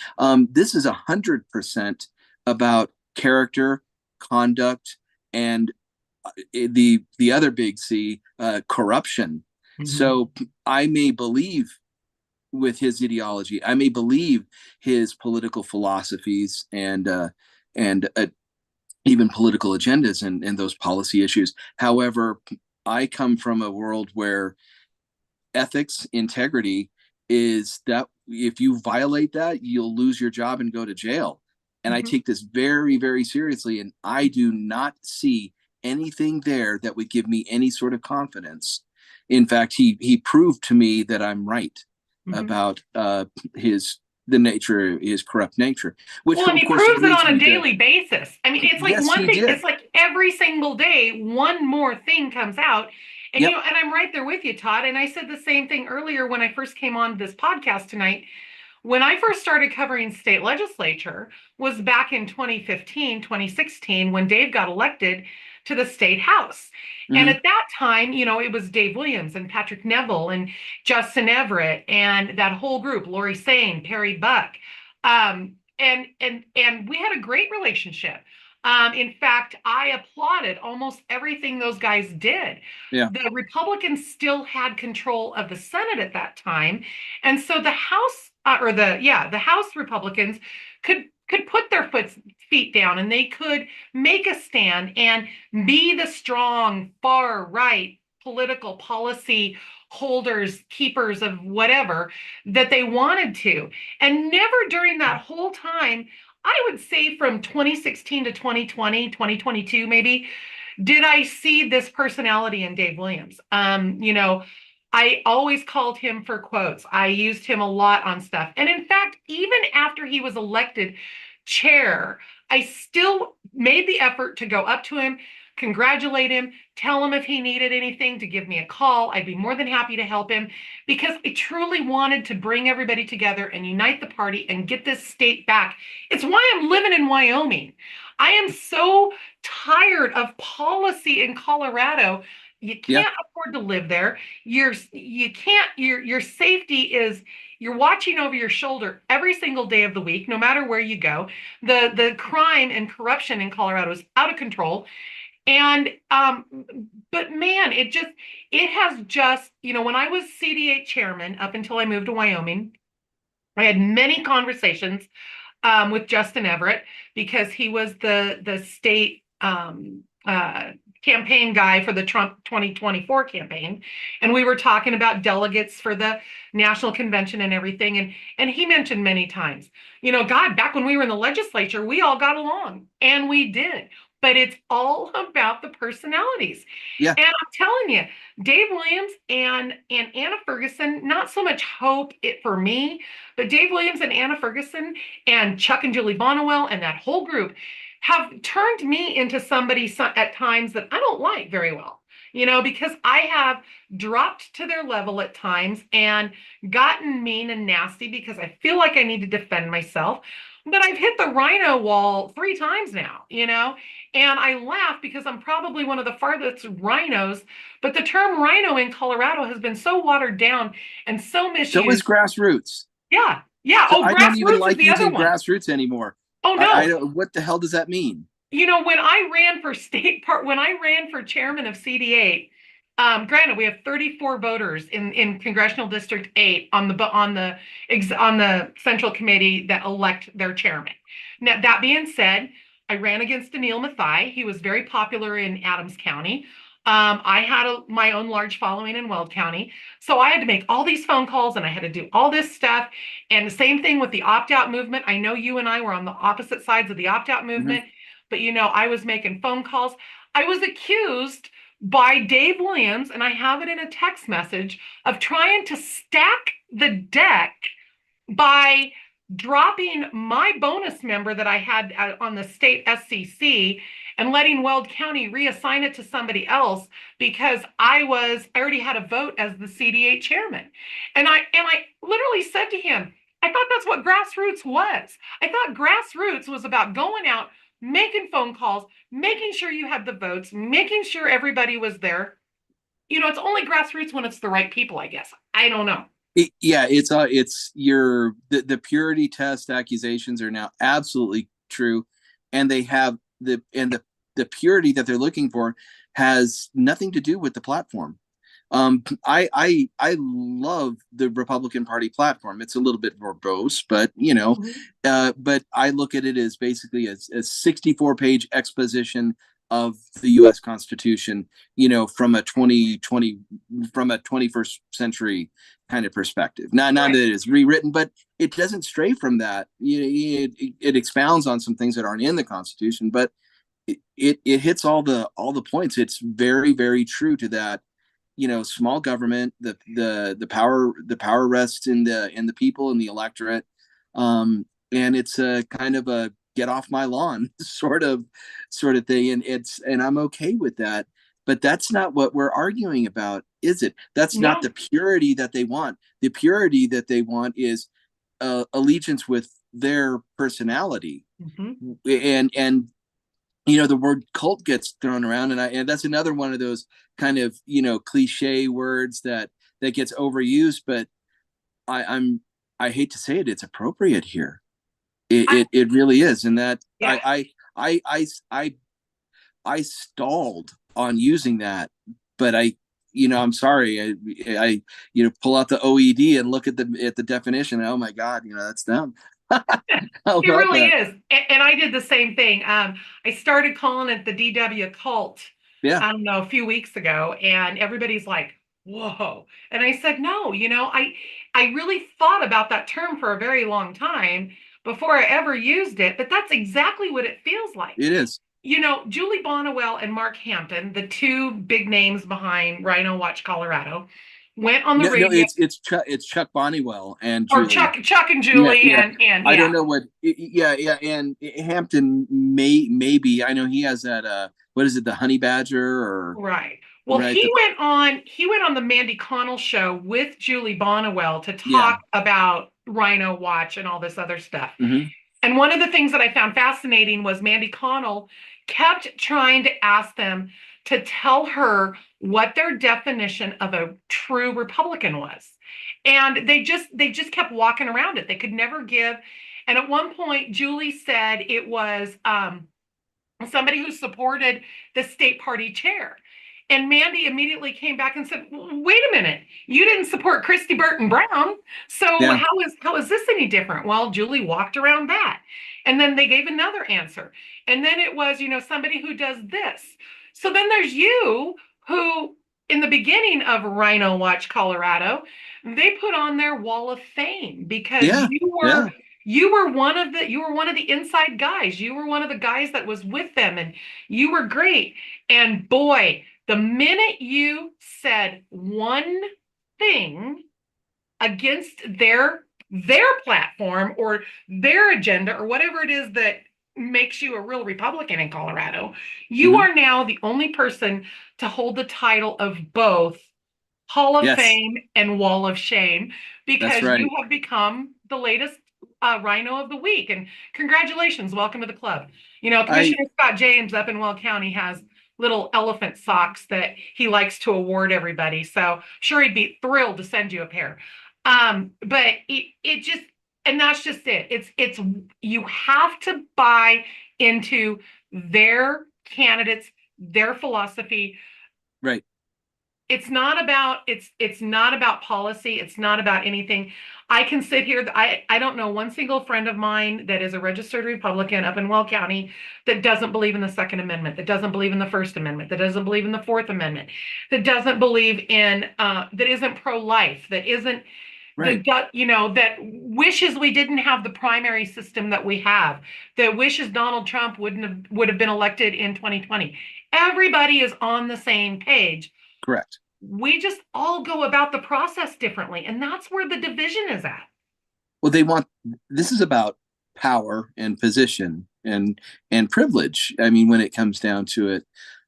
this is 100% about character, conduct, and the other big C, corruption. Mhm. So I may believe with his ideology, I may believe his political philosophies, and even political agendas, and those policy issues. However, I come from a world where ethics, integrity is that if you violate that, you'll lose your job and go to jail. And I Mhm. take this very, very seriously. And I do not see anything there that would give me any sort of confidence. In fact, he proved to me that I'm right Mhm. about his the nature, his corrupt nature, which Well, and of he course proves it leads on a me to, daily basis. I mean, it's like yes, one he thing, did. it's like every single day, one more thing comes out. And, Yep. and I'm right there with you, Todd. And I said the same thing earlier when I first came on this podcast tonight. When I first started covering state legislature was back in 2015, 2016, when Dave got elected to the state house. And Mm-hmm. at that time, it was Dave Williams and Patrick Neville and Justin Everett and that whole group, Lori Sane, Perry Buck. And we had a great relationship. In fact, I applauded almost everything those guys did. Yeah. The Republicans still had control of the Senate at that time, and so the House or the House Republicans could put their feet down and they could make a stand and be the strong far right political policy holders, keepers of whatever that they wanted to. And never during that whole time, I would say from 2016 to 2020, 2022 maybe, did I see this personality in Dave Williams? I always called him for quotes. I used him a lot on stuff. And in fact, even after he was elected chair, I still made the effort to go up to him, congratulate him, tell him if he needed anything to give me a call. I'd be more than happy to help him because I truly wanted to bring everybody together and unite the party and get this state back. It's why I'm living in Wyoming. I am so tired of policy in Colorado. You Yeah. can't afford to live there. You can't your safety is you're watching over your shoulder every single day of the week, no matter where you go. The crime and corruption in Colorado is out of control. And but man, it has just, when I was CDA chairman up until I moved to Wyoming, I had many conversations with Justin Everett because he was the state campaign guy for the Trump 2024 campaign, and we were talking about delegates for the national convention and everything. And he mentioned many times, God, back when we were in the legislature, we all got along, and we did. But it's all about the personalities. Yeah. And I'm telling you, Dave Williams and Anna Ferguson, not so much hope it for me, but Dave Williams and Anna Ferguson and Chuck and Julie Bonnewell and that whole group have turned me into somebody at times that I don't like very well, because I have dropped to their level at times and gotten mean and nasty because I feel like I need to defend myself. But I've hit the rhino wall 3 times now, and I laugh because I'm probably one of the farthest rhinos. But the term rhino in Colorado has been so watered down and so So is misused. grassroots. Yeah. Yeah. So Oh, I don't even grassroots is like the other using one. grassroots anymore. Oh, I no. don't. What the hell does that mean? When I ran for chairman of CDA, Granted, we have 34 voters in Congressional District 8 on the Central Committee that elect their chairman. Now, that being said, I ran against Anil Mathai. He was very popular in Adams County. I had my own large following in Weld County. So I had to make all these phone calls and I had to do all this stuff. And the same thing with the opt-out movement. I know you and I were on the opposite sides of the opt-out Hmm. movement, but I was making phone calls. I was accused by Dave Williams, and I have it in a text message, of trying to stack the deck by dropping my bonus member that I had on the state SCC and letting Weld County reassign it to somebody else because I already had a vote as the CDA chairman. And I literally said to him, I thought that's what grassroots was. I thought grassroots was about going out, making phone calls, making sure you had the votes, making sure everybody was there. It's only grassroots when it's the right people, I guess. I don't know. Yeah, it's the purity test accusations are now absolutely true, and they have the purity that they're looking for has nothing to do with the platform. I love the Republican Party platform. It's a little bit verbose, but Mhm. but I look at it as basically a 64-page exposition of the U.S. Constitution, from a 21st century kind of perspective. Not Right. that it's rewritten, but it doesn't stray from that. It expounds on some things that aren't in the Constitution, but it hits all the points. It's very, very true to that. Small government, the power rests in the people in the electorate, and it's a kind of a get off my lawn sort of thing, and I'm okay with that. But that's not what we're arguing about, is it? That's not No. the purity that they want. The purity that they want is allegiance with their personality, Mhm. and the word cult gets thrown around, and that's another one of those kind of cliche words that gets overused, but I hate to say it, it's appropriate here. it I, it, it really is, and that yeah. I stalled on using that, but I'm sorry, I pull out the OED and look at the definition, and oh my god, that's them. How It about really that? is. And I did the same thing. I started calling it the DW cult, Yeah. I don't know, a few weeks ago, and everybody's like, whoa. And I said, no, I really thought about that term for a very long time before I ever used it, but that's exactly what it feels like. It is. Julie Bonnewell and Mark Hampton, the two big names behind Rhino Watch Colorado, went on the No, radio, it's Chuck Bonnewell and or Julie. Chuck and Yeah, Julie, yeah. and I don't yeah. know what. Yeah, yeah, and Hampton maybe. I know he has that. What is it? The Honey Badger, or Right. Well, right? he went on the Mandy Connell show with Julie Bonnewell to Yeah. talk about Rhino Watch and all this other stuff. Hmm. And one of the things that I found fascinating was Mandy Connell kept trying to ask them to tell her what their definition of a true Republican was. And they just kept walking around it. They could never give. And at one point, Julie said it was somebody who supported the state party chair. And Mandy immediately came back and said, "Wait a minute, you didn't support Christy Burton Brown, so Yeah. how is this any different?" Well, Julie walked around that, and then they gave another answer, and then it was, somebody who does this. So then there's you, who in the beginning of Rhino Watch Colorado, they put on their wall of fame because Yeah. Yeah. you were one of the inside guys. You were one of the guys that was with them, and you were great. And boy, the minute you said one thing against their platform or their agenda or whatever it is that makes you a real Republican in Colorado, you Hmm. are now the only person to hold the title of both Hall of Yes, Fame and Wall of Shame, that's because you right. have become the latest Rhino of the Week. And congratulations, welcome to the club. I Commissioner Scott James up in Weld County has little elephant socks that he likes to award everybody. So sure, he'd be thrilled to send you a pair. But it just, and that's just it. It's you have to buy into their candidates, their philosophy. right. it's not about policy. It's not about anything. I can sit here. I don't know one single friend of mine that is a registered Republican up in Weld County that doesn't believe in the Second Amendment, that doesn't believe in the First Amendment, that doesn't believe in the Fourth Amendment, that doesn't believe in that isn't pro-life, that isn't Right. that wishes we didn't have the primary system that we have, that wishes Donald Trump would have been elected in 2020. Everybody is on the same page. Correct. We just all go about the process differently, and that's where the division is at. Well, this is about power and position and privilege. I mean, when it comes down to it.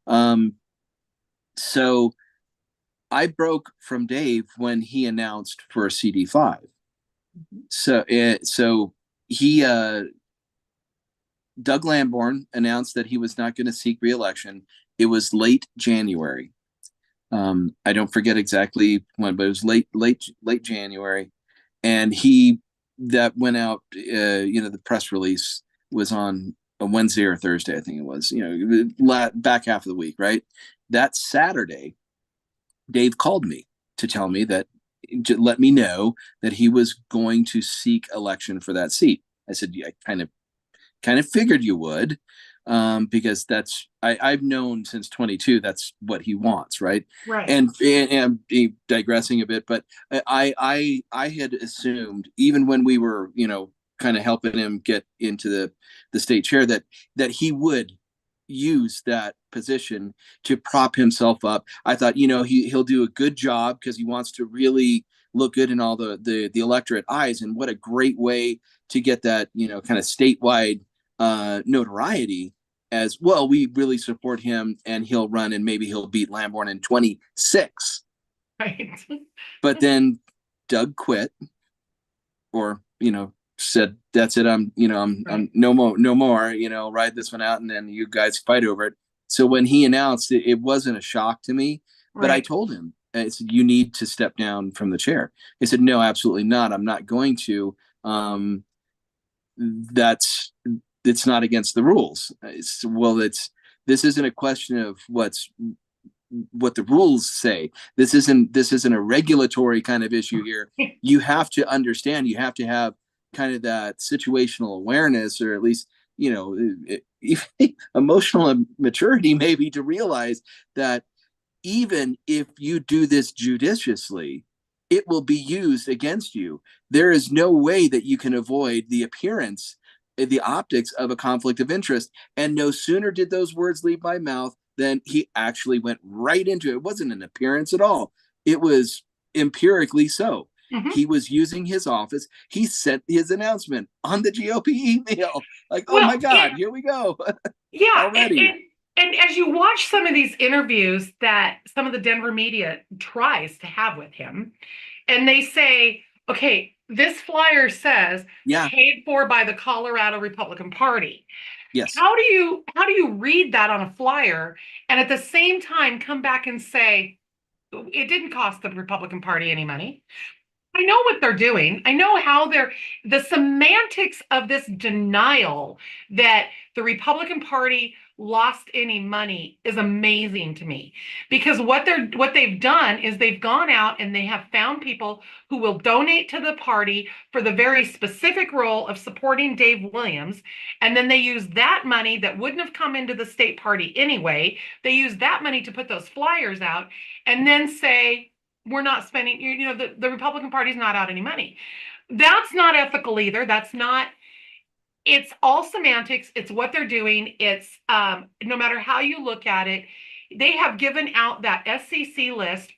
Um, so I broke from Dave when he announced for CD5. So he Doug Lamborn announced that he was not going to seek reelection. It was late January. I don't forget exactly when, but it was late January, and that went out. The press release was on a Wednesday or Thursday, I think it was. Back half of the week, right? That Saturday, Dave called me to tell me that, to let me know that he was going to seek election for that seat. I said, yeah, I kind of figured you would, because I've known since 22 that's what he wants, right? Right. And I'm digressing a bit, but I had assumed, even when we were kind of helping him get into the state chair, that he would use that position to prop himself up. I thought, he'll do a good job because he wants to really look good in all the electorate eyes, and what a great way to get that kind of statewide notoriety as well. We really support him, and he'll run, and maybe he'll beat Lamborn in 26. Right. But then Doug quit, or said, that's it, I'm no more, ride this one out, and then you guys fight over it. So when he announced it, it wasn't a shock to me, but I told him, I said, you need to step down from the chair. He said, no, absolutely not, I'm not going to. That's It's not against the rules. This isn't a question of what the rules say. This isn't a regulatory kind of issue here. You have to understand, you have to have kind of that situational awareness, or at least emotional maturity, maybe, to realize that even if you do this judiciously, it will be used against you. There is no way that you can avoid the appearance, the optics of a conflict of interest. And no sooner did those words leave my mouth than he actually went right into it. It wasn't an appearance at all. It was empirically so. Mm-hmm. He was using his office. He sent his announcement on the GOP email. Like, oh Well, my God, here we go. yeah, Already. and as you watch some of these interviews that some of the Denver media tries to have with him, and they say, okay, this flyer says Yeah. paid for by the Colorado Republican Party. Yes. How do you read that on a flyer and at the same time come back and say it didn't cost the Republican Party any money? I know what they're doing. I know how the semantics of this denial that the Republican Party lost any money is amazing to me, because what they've done is they've gone out and they have found people who will donate to the party for the very specific role of supporting Dave Williams, and then they use that money that wouldn't have come into the state party anyway. They use that money to put those flyers out and then say, we're not spending, the Republican Party's not out any money. That's not ethical either. It's all semantics. It's what they're doing. It's no matter how you look at it, they have given out that SCC list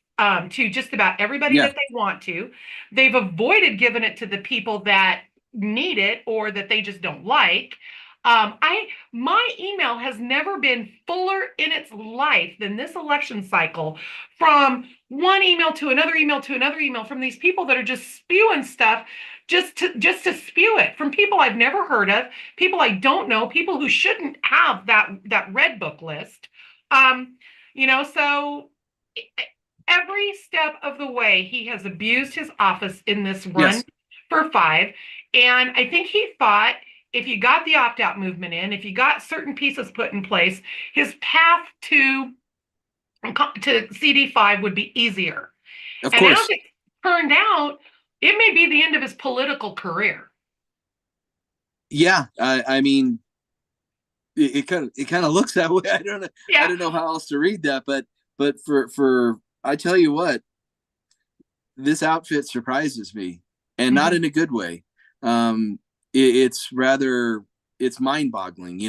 to just about everybody that they want to. They've avoided giving it to the people that need it or that they just don't like. My email has never been fuller in its life than this election cycle, from one email to another email to another email, from these people that are just spewing stuff just to spew it, from people I've never heard of, people I don't know, people who shouldn't have that red book list. So every step of the way he has abused his office in this run for 5. And I think he thought, if you got the opt-out movement in, if you got certain pieces put in place, his path to to CD5 would be easier. Of And as course. it turned out, it may be the end of his political career. Yeah. I mean, it kind of looks that way. I Yeah. don't know how else to read that, but for I tell you what, this outfit surprises me, and not Mhm. in a good way. It's rather, it's mind boggling,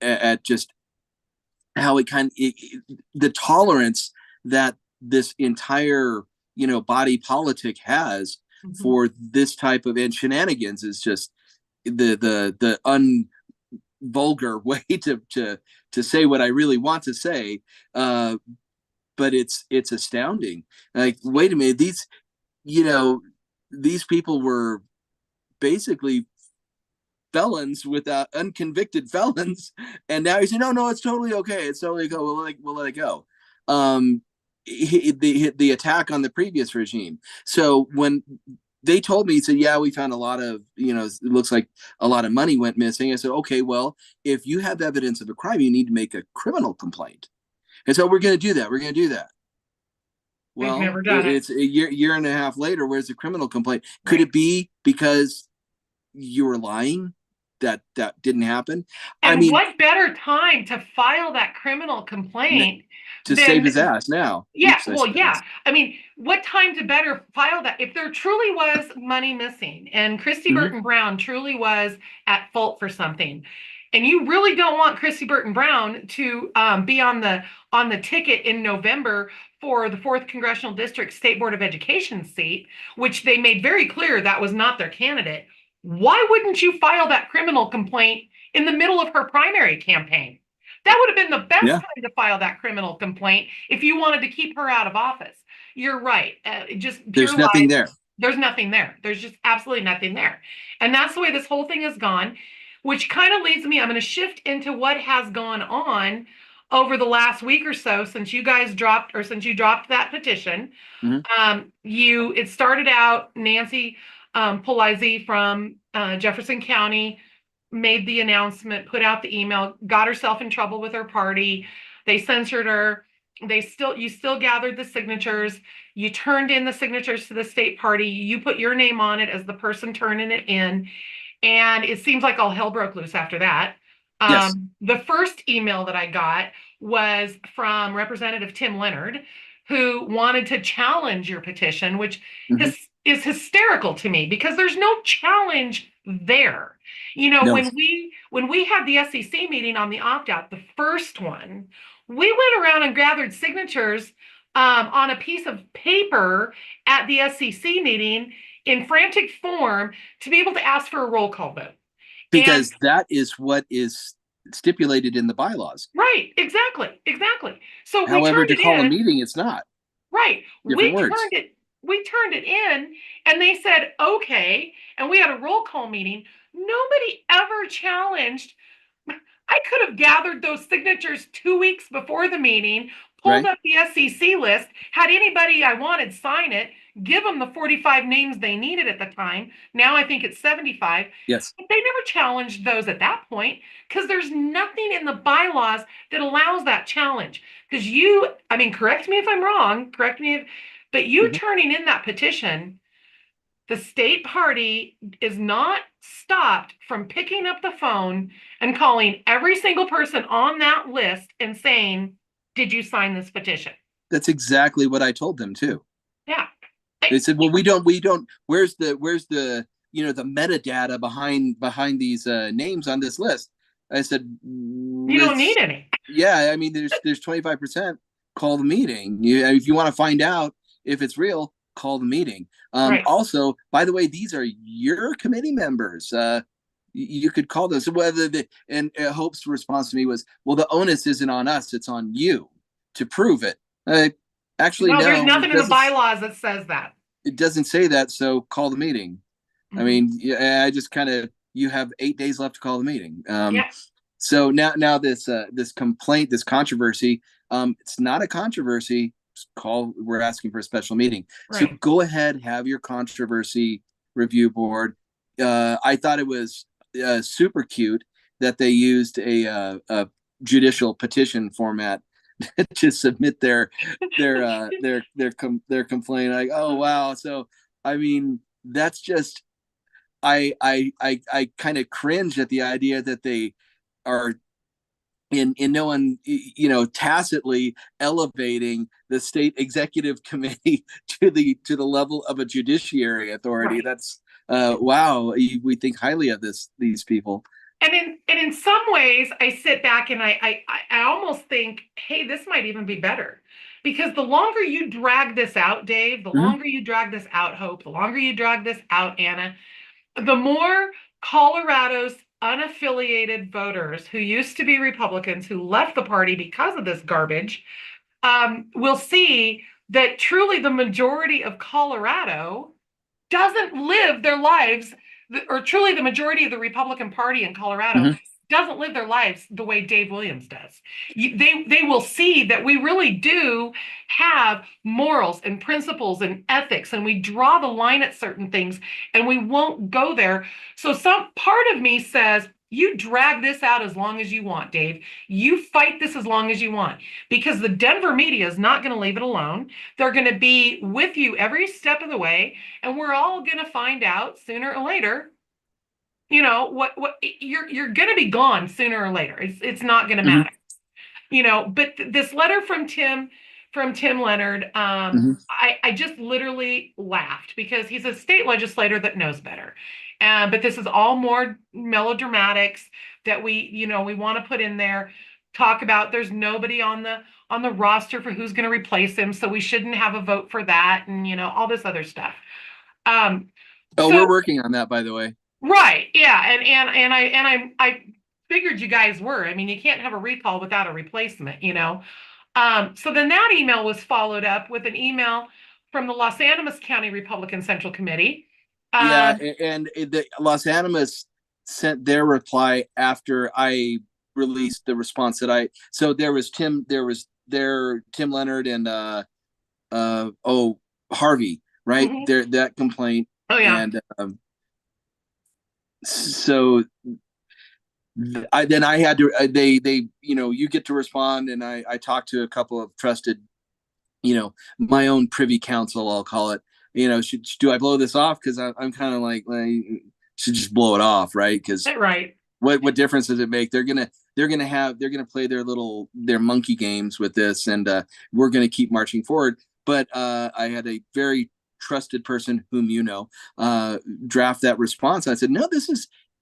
at just how the tolerance that this entire body politic has Mhm. for this type of and shenanigans is just the vulgar way to say what I really want to say. Uh, but it's astounding. Like, wait a minute, you know these people were basically felons without unconvicted felons, and now he said, no, it's totally okay. It's totally okay. We'll let it go. Um, the attack on the previous regime. So when they told me, he said, yeah, we found a lot of, it looks like a lot of money went missing. I said, okay, well, if you have evidence of a crime, you need to make a criminal complaint. And so we're going to do that. We're going to do that. They've Well, never done it. it's a year and a half later. Where's the criminal complaint? Could Right. it be because you were lying, that didn't happen? I And mean, what better time to file that criminal complaint to save his than, ass now. yeah, Oops, I well, said yeah. his. I mean, what time to better file that? If there truly was money missing and Christy Mm-hmm. Burton Brown truly was at fault for something, and you really don't want Christy Burton Brown to be on the ticket in November for the fourth congressional district state board of education seat, which they made very clear that was not their candidate. Why wouldn't you file that criminal complaint in the middle of her primary campaign? That would have been the best Yeah, time to file that criminal complaint if you wanted to keep her out of office. You're right. Just there's pure nothing lies. there. There's nothing there. There's just absolutely nothing there. And that's the way this whole thing has gone, which kind of leads me, I'm going to shift into what has gone on over the last week or so since you guys dropped, or since you dropped that petition. Mm-hmm. It started out Nancy Pelosi from Jefferson County made the announcement, put out the email, got herself in trouble with her party. They censored her. You still gathered the signatures. You turned in the signatures to the state party. You put your name on it as the person turning it in. And it seems like all hell broke loose after that. Yes. The first email that I got was from Representative Tim Leonard, who wanted to challenge your petition, which Mm-hmm. is hysterical to me because there's no challenge there. No. When we had the SEC meeting on the opt out, the first one, we went around and gathered signatures on a piece of paper at the SEC meeting in frantic form to be able to ask for a roll call vote. And Because that is what is stipulated in the bylaws. right, exactly. So we However, turned to it call a in. meeting, it's not. Right. Different words. We turned it in and they said, okay. And we had a roll call meeting. Nobody ever challenged. I could have gathered those signatures 2 weeks before the meeting, pulled Right? up the SEC list, had anybody I wanted sign it, give them the 45 names they needed at the time. Now I think it's 75. Yes. But they never challenged those at that point because there's nothing in the bylaws that allows that challenge. Because I mean, correct me if I'm wrong, but you Mm-hmm. turning in that petition, the state party is not stopped from picking up the phone and calling every single person on that list and saying, did you sign this petition? That's exactly what I told them too. Yeah. They I, said, "Well, we don't. Where's the the metadata behind these names on this list?" I said, you don't "It's need any. yeah. I mean, there's 25%. Call the meeting. If you want to find out if it's real, call the meeting. Right. Also, by the way, these are your committee members. You could call them. So whether the and Hope's response to me was, "Well, the onus isn't on us; it's on you to prove it." Actually, No, there's no, nothing in the bylaws that says that. it doesn't say that, so call the meeting. I Mm-hmm. mean, yeah, I just kind of you have 8 days left to call the meeting. Yeah. So now this complaint, this controversy, it's not a controversy. We're asking for a special meeting. So Right. go ahead, have your controversy review board. I thought it was super cute that they used a judicial petition format to submit their complaint. Like, oh wow. So I mean, that's just I kind of cringe at the idea that they are in no one, tacitly elevating the state executive committee to the level of a judiciary authority. Right. That's wow. We think highly of these people. And in some ways, I sit back and I almost think, hey, this might even be better. Because the longer you drag this out, Dave, the Mm-hmm. longer you drag this out, Hope, the longer you drag this out, Anna, the more Colorado's unaffiliated voters who used to be Republicans who left the party because of this garbage will see that truly the majority of Colorado doesn't live their lives, or truly the majority of the Republican Party in Colorado Mm-hmm. doesn't live their lives the way Dave Williams does. They will see that we really do have morals and principles and ethics, and we draw the line at certain things, and we won't go there. So some part of me says, you drag this out as long as you want, Dave. You fight this as long as you want, because the Denver media is not going to leave it alone. They're going to be with you every step of the way, and we're all going to find out sooner or later, what you're going to be gone sooner or later. It's not going to Mm-hmm. matter. But this letter from Tim Leonard, Mm-hmm. I just literally laughed because he's a state legislator that knows better. But this is all more melodramatics that we want to put in there. Talk about there's nobody on the roster for who's going to replace him, so we shouldn't have a vote for that, and all this other stuff. Um, Oh, so we're working on that, by the way. right, yeah, and I figured you guys were. I mean, you can't have a recall without a replacement. So then that email was followed up with an email from the Los Animas County Republican Central Committee. Yeah, Um, and the Los Animas sent their reply after I released the response that I. So there was Tim Leonard and Harvey, right mhm. there, that complaint. Oh yeah, And so I had to, they you get to respond, and I talked to a couple of trusted, my own privy council, I'll call it. Do I blow this off? Because I'm kind of like, should just blow it off, right? Because right. what difference does it make? They're gonna play their monkey games with this, and we're gonna keep marching forward. But I had a very trusted person whom draft that response. I said, no,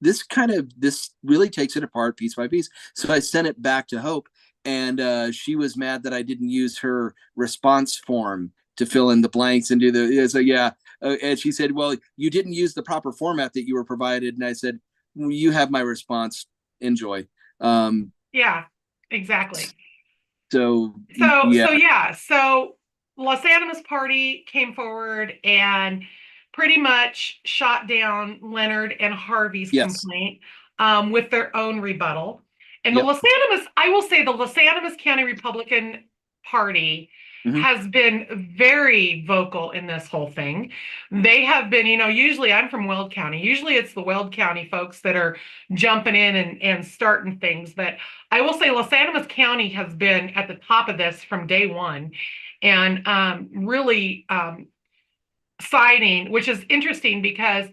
this really takes it apart piece by piece. So I sent it back to Hope, and she was mad that I didn't use her response form to fill in the blanks and do the. So yeah, and she said, well, you didn't use the proper format that you were provided, and I said, you have my response. Enjoy. Um, Yeah, exactly. so So yeah, so yeah, so Los Animas Party came forward and pretty much shot down Leonard and Harvey's yes, complaint with their own rebuttal. And yep, I will say, the Los Animas County Republican Party mm-hmm. has been very vocal in this whole thing. They have been, usually I'm from Weld County. Usually it's the Weld County folks that are jumping in and starting things. But I will say Los Animas County has been at the top of this from day one, and really siding, which is interesting because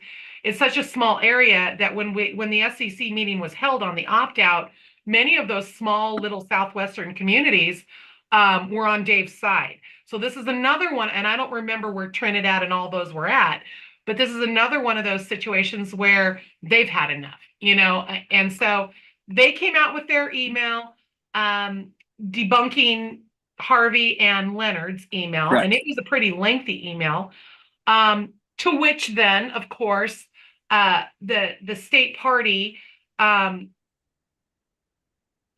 it's such a small area that when the SEC meeting was held on the opt out, many of those small little southwestern communities were on Dave's side. So this is another one, and I don't remember where Trinidad and all those were at, but this is another one of those situations where they've had enough. And so they came out with their email debunking Harvey and Leonard's email, and Correct. it was a pretty lengthy email. To which then, of course, the state party.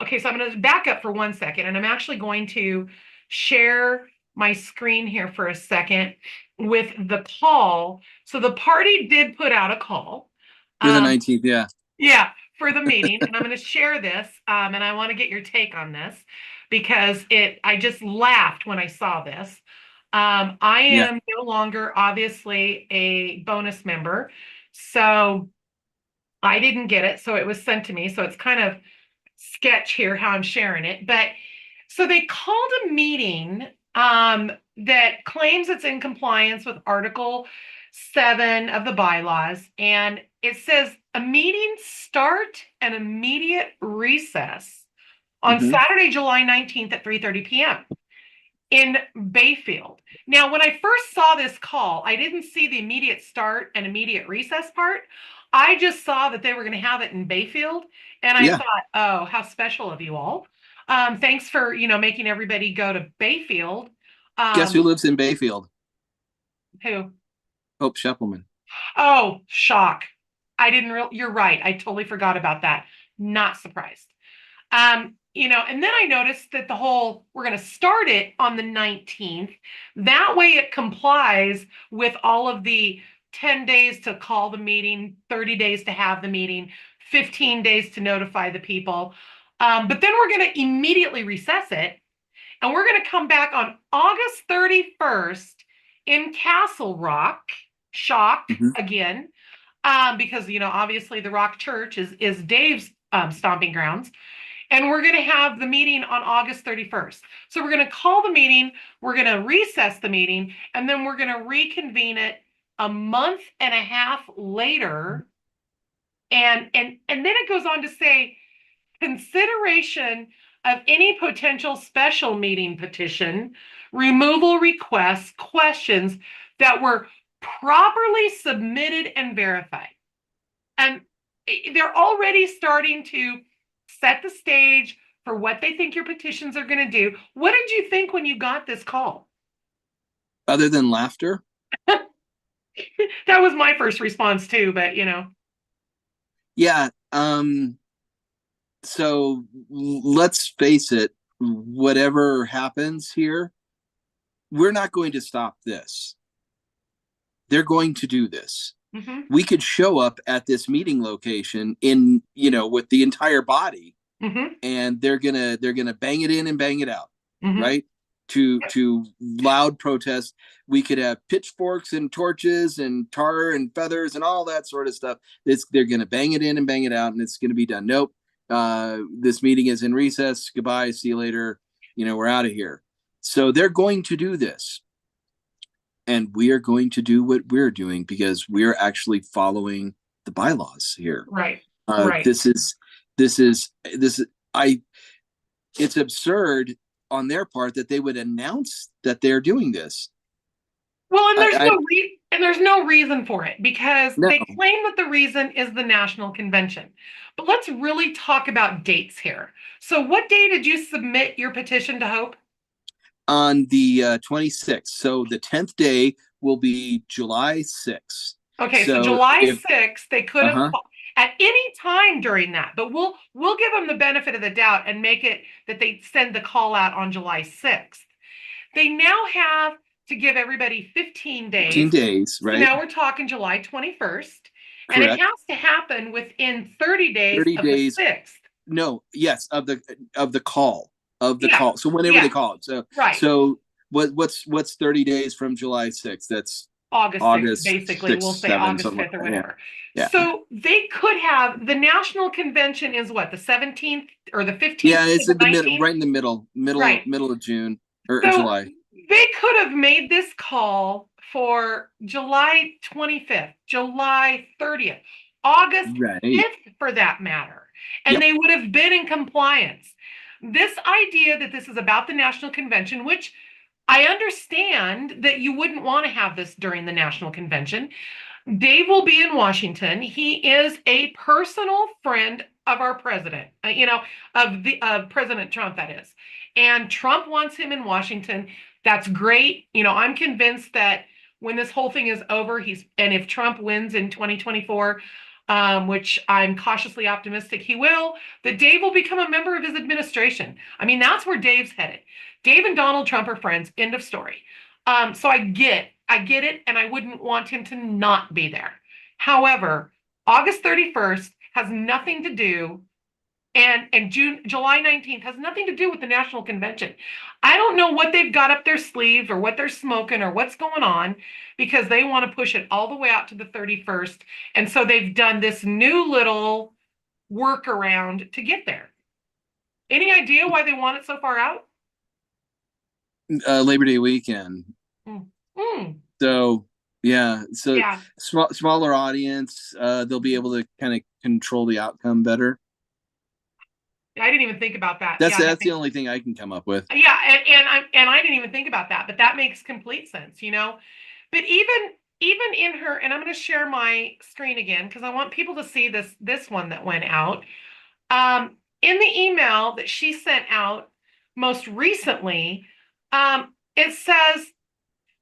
Okay, so I'm going to back up for 1 second, and I'm actually going to share my screen here for a second with the call. So the party did put out a call. For the Um, 19th, yeah, yeah, for the meeting, and I'm going to share this, and I want to get your take on this because I just laughed when I saw this. I yeah. am no longer obviously a bonus member, so I didn't get it. So it was sent to me. So it's kind of sketch here how I'm sharing it. But So they called a meeting that claims it's in compliance with Article 7 of the bylaws. And it says a meeting start and immediate recess on Hmm. Saturday, July 19th at 3:30 p.m. in Bayfield. Now, when I first saw this call, I didn't see the immediate start and immediate recess part. I just saw that they were going to have it in Bayfield, and I Yeah. thought, "Oh, how special of you all! Thanks for making everybody go to Bayfield." Guess Um, who lives in Bayfield? who? Hope Schepelman. Oh, shock! I didn't real. You're right. I totally forgot about that. Not surprised. And then I noticed that the whole we're going to start it on the 19th. That way it complies with all of the 10 days to call the meeting, 30 days to have the meeting, 15 days to notify the people. But then we're going to immediately recess it and we're going to come back on August 31st in Castle Rock. Shock Hmm. again, because obviously the Rock Church is Dave's stomping grounds. And we're going to have the meeting on August 31st. So we're going to call the meeting, we're going to recess the meeting, and then we're going to reconvene it a month and a half later. And then it goes on to say consideration of any potential special meeting petition, removal requests, questions that were properly submitted and verified. And they're already starting to set the stage for what they think your petitions are going to do. What did you think when you got this call? Other than laughter, That was my first response too, but yeah. So let's face it. Whatever happens here, we're not going to stop this. They're going to do this. hmm We could show up at this meeting location in with the entire body, hmm and they're gonna bang it in and bang it out, hmm right? To loud protest. We could have pitchforks and torches and tar and feathers and all that sort of stuff. They're gonna bang it in and bang it out, and it's gonna be done. Nope. This meeting is in recess. Goodbye. See you later. We're out of here. So they're going to do this, and we are going to do what we're doing because we're actually following the bylaws here. Right, Uh, right. this is this is I it's absurd on their part that they would announce that they're doing this. Well, and I there's no reason for it because No. they claim that the reason is the national convention. But let's really talk about dates here. So, what day did you submit your petition to Hope? On the 26th. So the 10th day will be July 6th. Okay, so So July if 6th, they could have uh-huh. at any time during that, but we'll give them the benefit of the doubt and make it that they send the call out on July 6th. They now have to give everybody 15 15 days. days, So right? now we're talking July 21st, and it Correct. has to happen within 30 days 30 of the days. 6th. No, yes, of the call. Of the Yeah, call. So whenever they yeah, call it. So right. so what's 30 days from July 6th? That's August 6th, August basically. We'll 6th, say 7th, August something 5th or like that. whatever. Yeah. Yeah. So they could have the national convention is what, the 17th or the 15th Yeah, to it's the in the middle, 19th? right in the middle, middle, Right. middle of June or So July. they could have made this call for July 25th, July 30th, August Right. 5th for that matter, and Yep. they would have been in compliance. This idea that this is about the national convention, which I understand that you wouldn't want to have this during the national convention. Dave will be in Washington. He is a personal friend of our president, of President Trump, that is. And Trump wants him in Washington. That's great. I'm convinced that when this whole thing is over, and if Trump wins in 2024, which I'm cautiously optimistic he will, that Dave will become a member of his administration. I mean, that's where Dave's headed. Dave and Donald Trump are friends. End of story. So I get it, and I wouldn't want him to not be there. However, August 31st has nothing to do, and July 19th has nothing to do with the National Convention. I don't know what they've got up their sleeves or what they're smoking or what's going on because they want to push it all the way out to the 31st. And so they've done this new little workaround to get there. Any idea why they want it so far out? Labor Day weekend. Mm. Mm. So yeah, so Yeah, smaller audience, they'll be able to kind of control the outcome better. I didn't even think about that. That's Yeah, that that's the makes only thing I can come up with. yeah, and I didn't even think about that, but that makes complete sense, you know. But even in her, and I'm going to share my screen again because I want people to see this one that went out. In the email that she sent out most recently, it says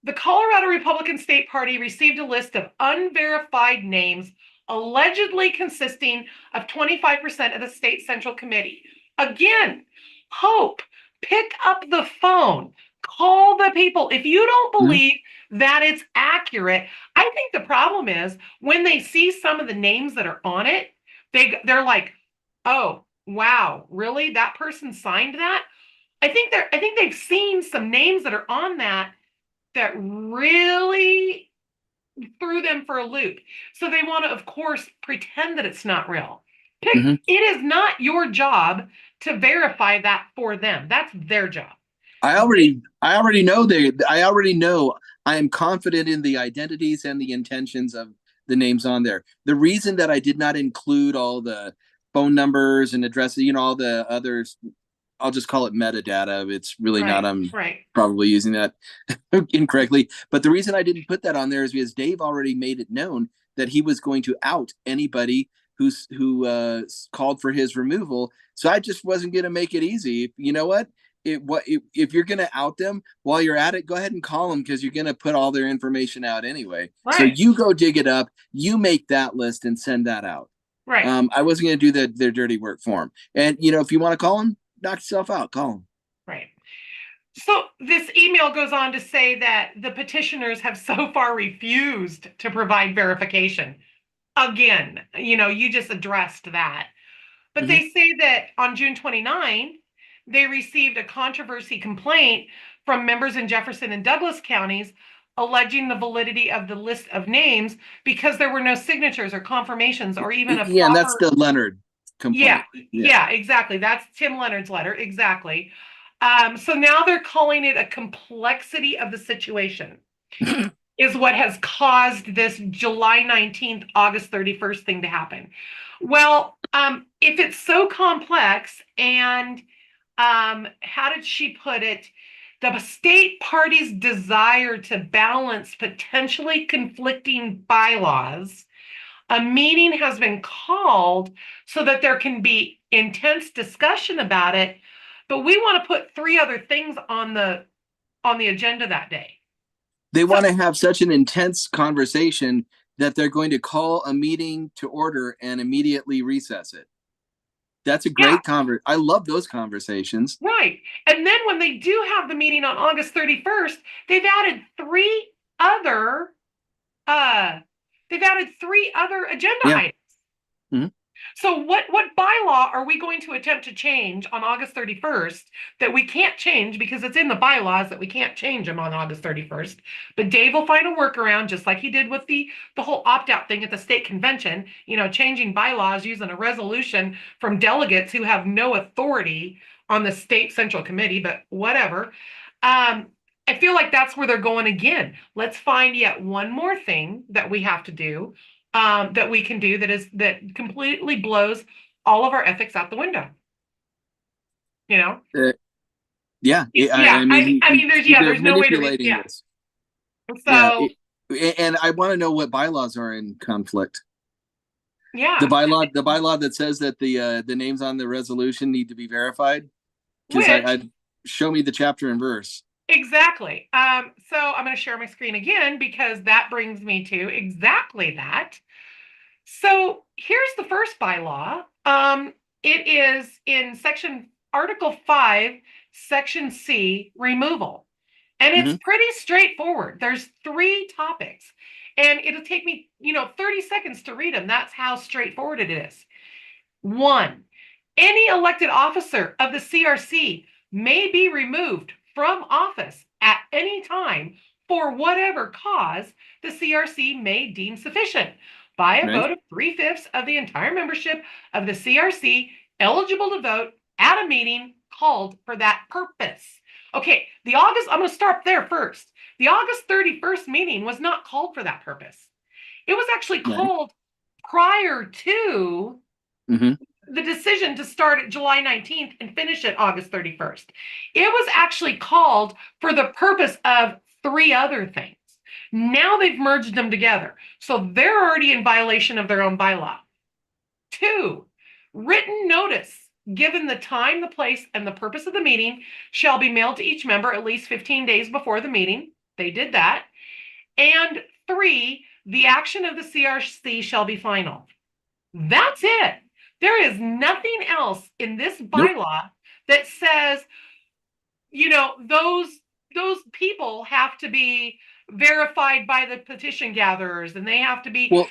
the Colorado Republican State Party received a list of unverified names allegedly consisting of 25% of the state central committee. Again, Hope, pick up the phone, call the people. If you don't Mhm. believe that it's accurate, I think the problem is when they see some of the names that are on it, they're like, "Oh, wow, really? That person signed that?" I think they've seen some names that are on that really threw them for a loop. So they want to, of course, pretend that it's not real. Mhm. It is not your job to verify that for them. That's their job. I already know I am confident in the identities and the intentions of the names on there. The reason that I did not include all the phone numbers and addresses, all the others, I'll just call it metadata. It's really not. Right, I'm right, probably using that incorrectly. But the reason I didn't put that on there is because Dave already made it known that he was going to out anybody who called for his removal. So I just wasn't going to make it easy. You know what? If you're going to out them while you're at it, go ahead and call them because you're going to put all their information out anyway. So right, you go dig it up, you make that list and send that out. right, I wasn't going to do their dirty work for them. And if you want to call them, knock yourself out. Call them. right. So this email goes on to say that the petitioners have so far refused to provide verification. Again, you just addressed that. But Mm-hmm. they say that on June 29, they received a controversy complaint from members in Jefferson and Douglas counties alleging the validity of the list of names because there were no signatures or confirmations or even a Yeah, and that's proper. the Leonard Yeah, complaint. Yeah. yeah, exactly. That's Tim Leonard's letter. Exactly. So now they're calling it a complexity of the situation is what has caused this July 19th, August 31st thing to happen. Well, if it's so complex and how did she put it? The state party's desire to balance potentially conflicting bylaws. A meeting has been called so that there can be intense discussion about it, but we want to put three other things on the agenda that day. They So want to have such an intense conversation that they're going to call a meeting to order and immediately recess it. That's a yeah, great conversation. I love those conversations. right. And then when they do have the meeting on August 31st, they've added other uh they've added three other agenda Yeah. items. Mm-hmm. So what bylaw are we going to attempt to change on August 31st that we can't change because it's in the bylaws that we can't change them on August 31st? But Dave will find a workaround just like he did with the whole opt-out thing at the state convention, changing bylaws using a resolution from delegates who have no authority on the state central committee, but whatever. I feel like that's where they're going again. Let's find yet one more thing that we have to do that we can do that completely blows all of our ethics out the window. You know? Uh, yeah. Yeah. I mean, I mean, they're there's no way to manipulating yeah. this. Yeah. So And I want to know what bylaws are in conflict. yeah, The bylaw that says that the names on the resolution need to be verified. Because which I show me the chapter and verse. exactly. So I'm going to share my screen again because that brings me to exactly that. So here's the first bylaw. It is in section Article 5, Section C, removal. And it's Mm-hmm. pretty straightforward. There's three topics. And it'll take me, 30 seconds to read them. That's how straightforward it is. One, any elected officer of the CRC may be removed from office at any time for whatever cause the CRC may deem sufficient by a Right. vote of 3/5 of the entire membership of the CRC eligible to vote at a meeting called for that purpose. Okay, I'm going to start there first. The August 31st meeting was not called for that purpose. It was actually Right. called prior to Hmm. the decision to start at July 19th and finish at August 31st. It was actually called for the purpose of three other things. Now they've merged them together. So they're already in violation of their own bylaw. Two, written notice given the time, the place, and the purpose of the meeting shall be mailed to each member at least 15 days before the meeting. They did that. And three, the action of the CRC shall be final. That's it. There is nothing else in this Nope. bylaw that says, you know, those people have to be verified by the petition gatherers and they have to be Well,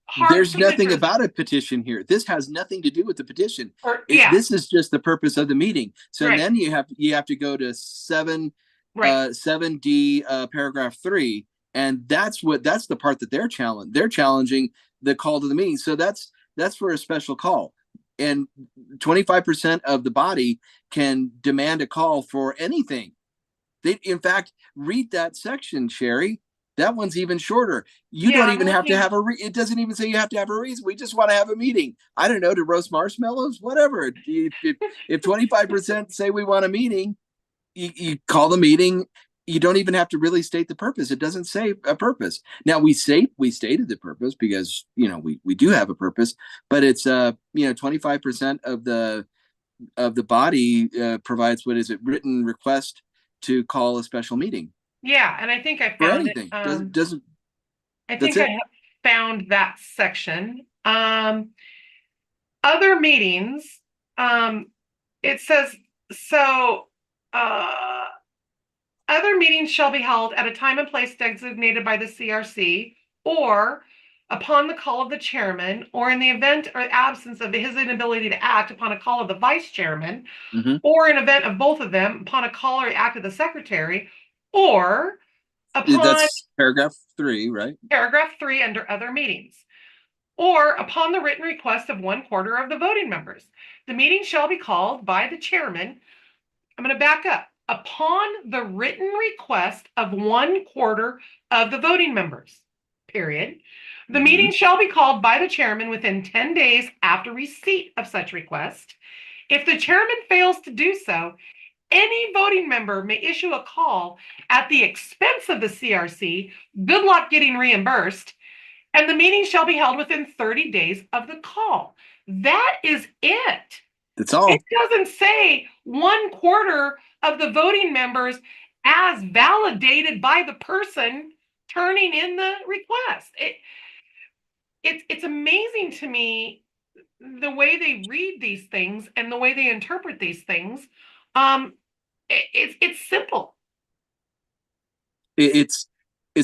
hard there's nothing signatures about a petition here. This has nothing to do with the petition. or yeah, This is just the purpose of the meeting. So right, then you have to go to seven right. 7D paragraph 3, and that's the part that they're challenging the call to the meeting. So that's for a special call, and 25% of the body can demand a call for anything. They, in fact, read that section, Sherry. That one's even shorter. You Yeah, don't I'm even have to looking. have it doesn't even say you have to have a reason. We just want to have a meeting. I don't know, to roast marshmallows, whatever. If 25% say we want a meeting, you call the meeting. You don't even have to really state the purpose. It doesn't say a purpose. Now we stated the purpose because we do have a purpose, but it's 25% of the body provides, what is it, written request to call a special meeting Yeah, and I think I for found it. anything. Doesn't I That's think I it. have found that section. Other meetings, um, it says so. Uh, Other meetings shall be held at a time and place designated by the CRC, or upon the call of the chairman, or in the event or absence of his inability to act upon a call of the vice chairman, Hmm. or in event of both of them upon a call or act of the secretary, or upon That's paragraph 3, right? paragraph 3 under other meetings, or upon the written request of 1/4 of the voting members. The meeting shall be called by the chairman. I'm going to back up. Upon the written request of 1/4 of the voting members, period. The Hmm. meeting shall be called by the chairman within 10 days after receipt of such request. If the chairman fails to do so, any voting member may issue a call at the expense of the CRC. Good luck getting reimbursed. And the meeting shall be held within 30 days of the call. That is it. That's It all. doesn't say 1/4 of the voting members as validated by the person turning in the request. It's amazing to me the way they read these things and the way they interpret these things. Um, it's simple. It's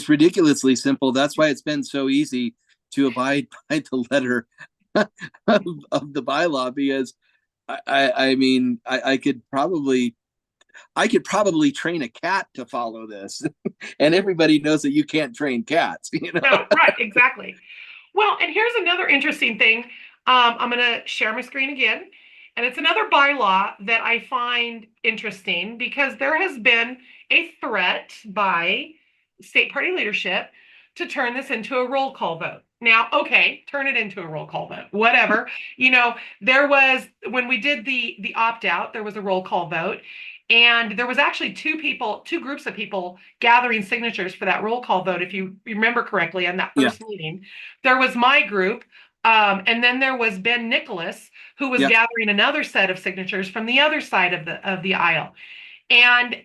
ridiculously simple. That's why it's been so easy to abide by the letter of the bylaw, because I mean, I could probably train a cat to follow this, and everybody knows that you can't train cats. No, right, exactly. Well, and here's another interesting thing. I'm going to share my screen again. And it's another bylaw that I find interesting because there has been a threat by state party leadership to turn this into a roll call vote. Now, okay, turn it into a roll call vote, whatever. There was, when we did the opt out, there was a roll call vote. And there was actually two groups of people gathering signatures for that roll call vote. If you remember correctly, on that Yeah, first meeting, there was my group, and then there was Ben Nicholas, who was yeah, gathering another set of signatures from the other side of the aisle. And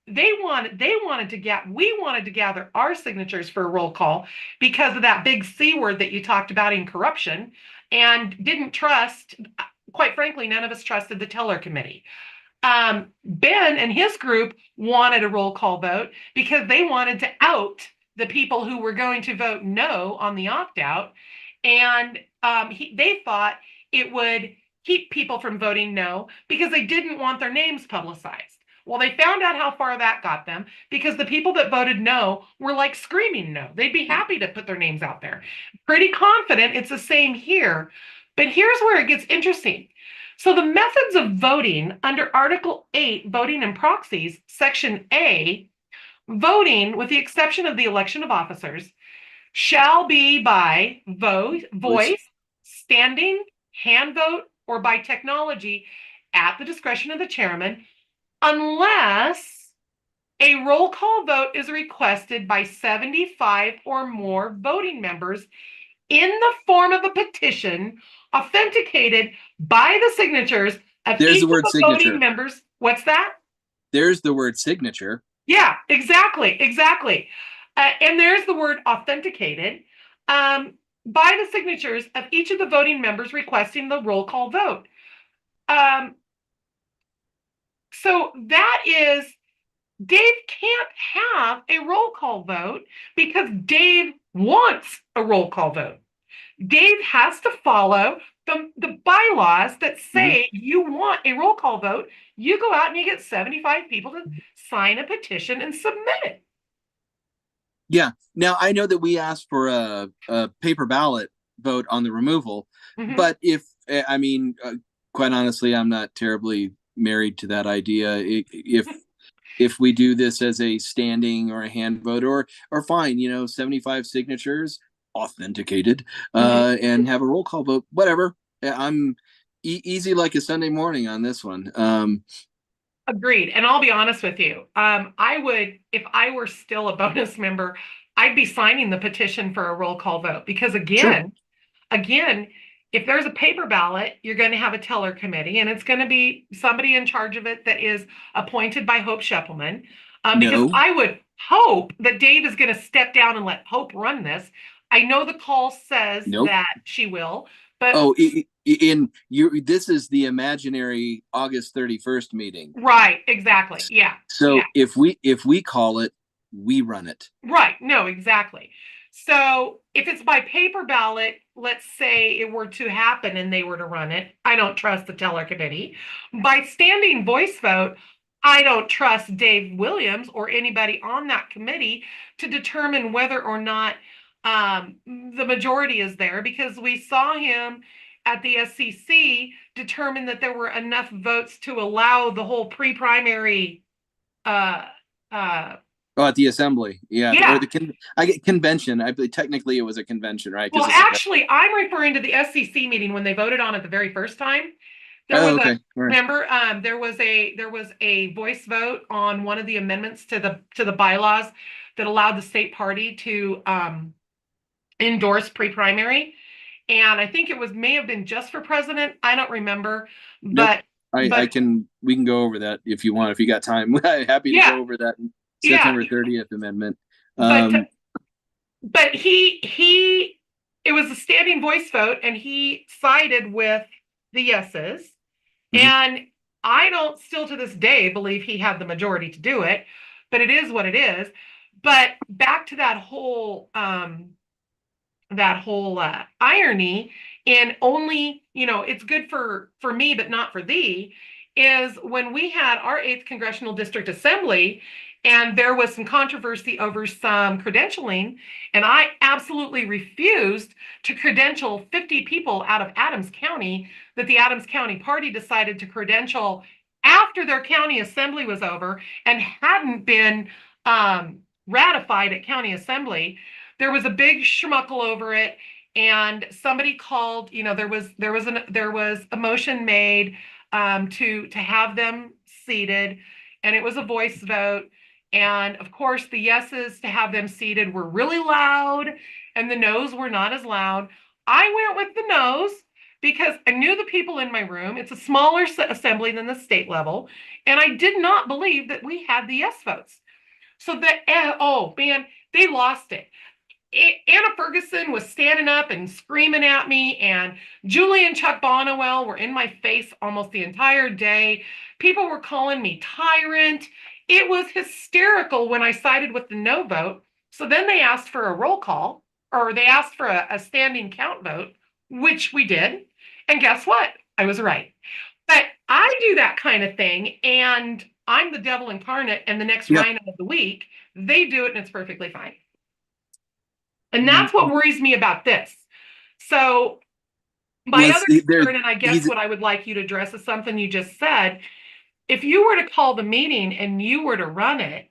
we wanted to gather our signatures for a roll call because of that big C word that you talked about in corruption, and didn't trust. Quite frankly, none of us trusted the teller committee. Ben and his group wanted a roll call vote because they wanted to out the people who were going to vote no on the opt out. And they thought it would keep people from voting no because they didn't want their names publicized. Well, they found out how far that got them because the people that voted no were like screaming no. They'd be happy to put their names out there. Pretty confident it's the same here. But here's where it gets interesting. So the methods of voting under Article 8, voting and proxies, Section A, voting, with the exception of the election of officers, shall be by Voice. voice, standing, hand vote, or by technology at the discretion of the chairman, unless a roll call vote is requested by 75 or more voting members in the form of a petition authenticated by the signatures of There's each the of word the voting signature. members. What's that? There's the word signature. Yeah, exactly, exactly. And there's the word authenticated um, by the signatures of each of the voting members requesting the roll call vote. Um, so that is, Dave can't have a roll call vote because Dave wants a roll call vote. Dave has to follow the bylaws that Mhm. say you want a roll call vote. You go out and you get 75 people to sign a petition and submit it. Yeah. Now I know that we asked for a paper ballot vote on the removal, Mhm. but if I mean, quite honestly, I'm not terribly married to that idea. If we do this as a standing or a hand vote, or fine, 75 signatures authenticated, Mhm. and have a roll call vote, whatever. I'm easy like a Sunday morning on this one. Agreed. And I'll be honest with you. I would, if I were still a bonus member, I'd be signing the petition for a roll call vote because Sure. again, if there's a paper ballot, you're going to have a teller committee, and it's going to be somebody in charge of it that is appointed by Hope Schepelman. Because No, I would hope that Dave is going to step down and let Hope run this. I know the call says nope. that she will, but Oh, in you, this is the imaginary August 31st meeting. right, exactly. Yeah, yeah. So if we call it, we run it. Right. No, exactly. So if it's by paper ballot, let's say it were to happen and they were to run it, I don't trust the teller committee. By standing voice vote, I don't trust Dave Williams or anybody on that committee to determine whether or not the majority is there, because we saw him at the SCC determine that there were enough votes to allow the whole pre-primary uh, uh, Oh, at the assembly, yeah, or yeah. I get convention. I believe technically it was a convention, right? Well, Because it's a actually, I'm referring to the SCC meeting when they voted on it the very first time. There oh, was a okay, all right. remember there was a voice vote on one of the amendments to the bylaws that allowed the state party to endorse pre-primary, and I think it was may have been just for president. I don't remember, Nope. but I but can we can go over that if you want, if you got time. Happy to yeah, go over that yeah, September 30th amendment. but Um, but he it was a standing voice vote, and he sided with the yeses. mhm. And I don't still to this day believe he had the majority to do it, but it is what it is. But back to that whole irony in only, it's good for me but not for thee, is when we had our 8th congressional district assembly and there was some controversy over some credentialing, and I absolutely refused to credential 50 people out of Adams County that the Adams County party decided to credential after their county assembly was over and hadn't been ratified at county assembly. There was a big schmuckle over it, and somebody called. There was a motion made to have them seated, and it was a voice vote. And of course, the yeses to have them seated were really loud, and the noes were not as loud. I went with the noes because I knew the people in my room. It's a smaller assembly than the state level, and I did not believe that we had the yes votes. So that, oh man, they lost it. Anna Ferguson was standing up and screaming at me, and Julie and Chuck Bonnewell were in my face almost the entire day. People were calling me tyrant. It was hysterical when I sided with the no vote. So then they asked for a roll call, or they asked for a standing count vote, which we did. And guess what? I was right. But I do that kind of thing, and I'm the devil incarnate, and the next Yep. rhino of the week, they do it, and it's perfectly fine. And that's what worries me about this. So My well, other there concern, and I guess he's what I would like you to address is something you just said. If you were to call the meeting and you were to run it,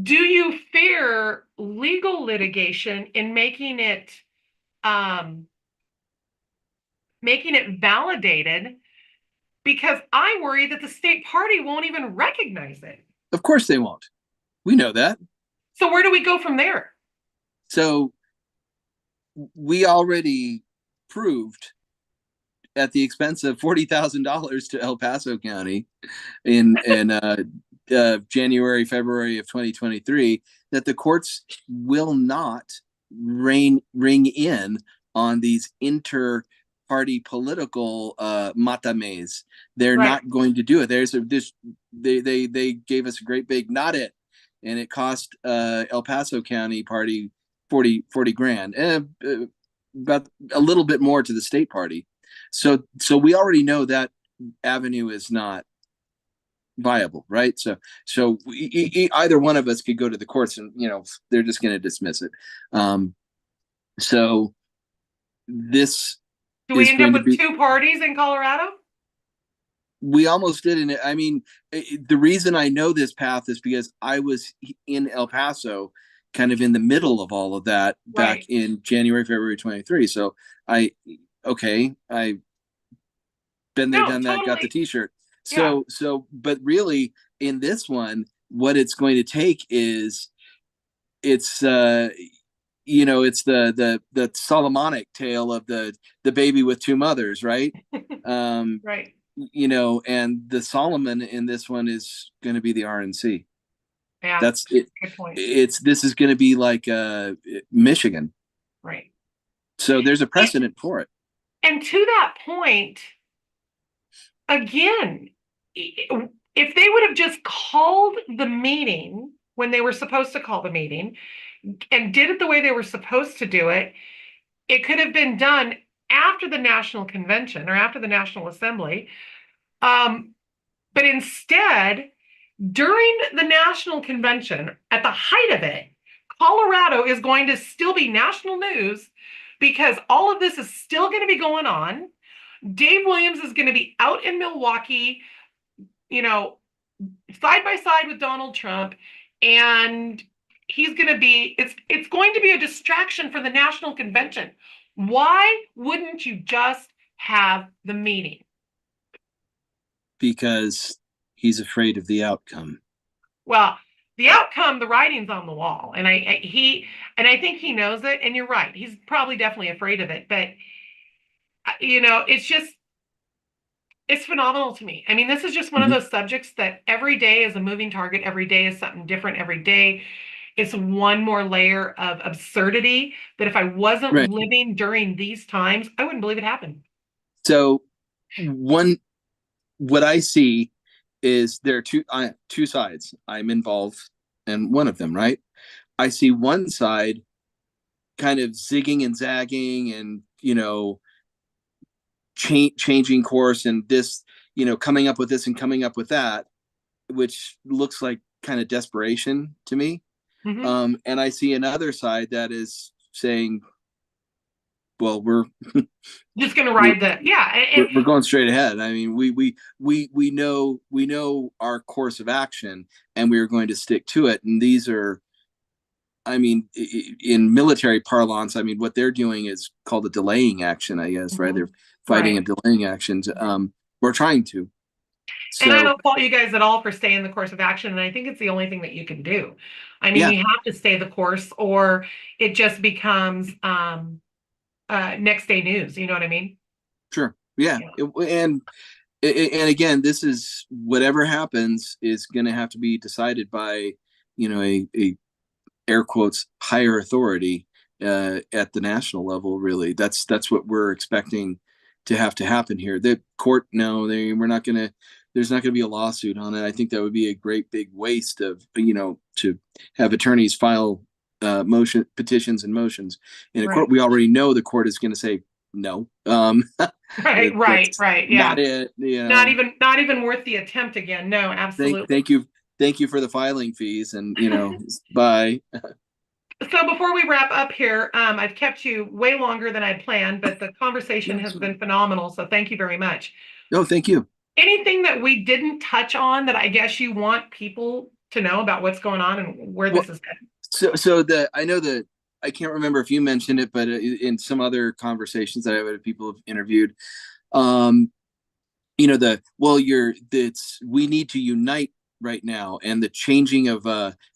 do you fear legal litigation in um, making it validated? Because I worry that the state party won't even recognize it. of course they won't. We know that. So where do we go from there? So we already proved at the expense of $40,000 to El Paso County in January, February of 2023 that the courts will not ring in on these inter-party political matames. They're Right. not going to do it. They gave us a great big not it, and it cost El Paso County party 40 grand, about a little bit more to the state party. So we already know that avenue is not viable, right? So either one of us could go to the courts, and they're just going to dismiss it. So this Do we is end up going to with be. two parties in Colorado? We almost did, and I mean, the reason I know this path is because I was in El Paso, kind of in the middle of all of that back Right. in January, February 23. So I been there, No, done that, got the totally. t-shirt. Yeah. But really in this one, what it's going to take is it's it's the Solomonic tale of the baby with two mothers, right? um Right. and the Solomon in this one is going to be the RNC. Yeah. That's it. Good point. This is going to be like Michigan. Right. So there's a It, precedent for it. and to that point, again, if they would have just called the meeting when they were supposed to call the meeting and did it the way they were supposed to do it, it could have been done after the National Convention or after the National Assembly. But instead, during the National Convention, at the height of it, Colorado is going to still be national news because all of this is still going to be going on. Dave Williams is going to be out in Milwaukee, you know, side by side with Donald Trump, and it's going to be a distraction for the National Convention. Why wouldn't you just have the meeting? Because he's afraid of the outcome. Well, the outcome, the writing's on the wall, and I think he knows it. And you're right; he's probably definitely afraid of it. But it's phenomenal to me. I mean, this is just one of Mm-hmm. those subjects that every day is a moving target. Every day is something different. Every day it's one more layer of absurdity that if I wasn't Right. living during these times, I wouldn't believe it happened. So what I see is there are two sides. I'm involved in one of them, right? I see one side kind of zigging and zagging and changing course, and this coming up with this and coming up with that, which looks like kind of desperation to me. Mm-hmm. And I see another side that is saying, well, we're Just going to we're ride the yeah, we're going straight ahead. I mean, we know our course of action, and we are going to stick to it. And these are, I mean, in military parlance, I mean, what they're doing is called a delaying action, I guess, right? Mhm. They're fighting a Right. delaying action. We're trying to. And I So don't fault you guys at all for staying the course of action. And I think it's the only thing that you can do. I mean, yeah, you have to stay the course, or it just becomes next day news. You know what I mean? sure, yeah, Yeah. and again, this is whatever happens is going to have to be decided by a air quotes higher authority at the national level. Really, that's what we're expecting to happen here. The court, no, we're not going to. There's not going to be a lawsuit on it. I think that would be a great big waste of to have attorneys file motion petitions and motions in a court. Right. We already know the court is going to say no. Right. Right. That's Right. not Yeah. it. Not even worth the attempt again. No, Thank absolutely. thank you thank you for the filing fees, and bye. So before we wrap up here, I've kept you way longer than I'd planned, but the conversation No, has it's fine. been phenomenal. So thank you very much. No, thank you. Anything that we didn't touch on that I guess you want people to know about what's going on and where Well, this is headed? so the I know that I can't remember if you mentioned it, but in some other conversations that I've had people have interviewed, um, it's we need to unite right now, and the changing of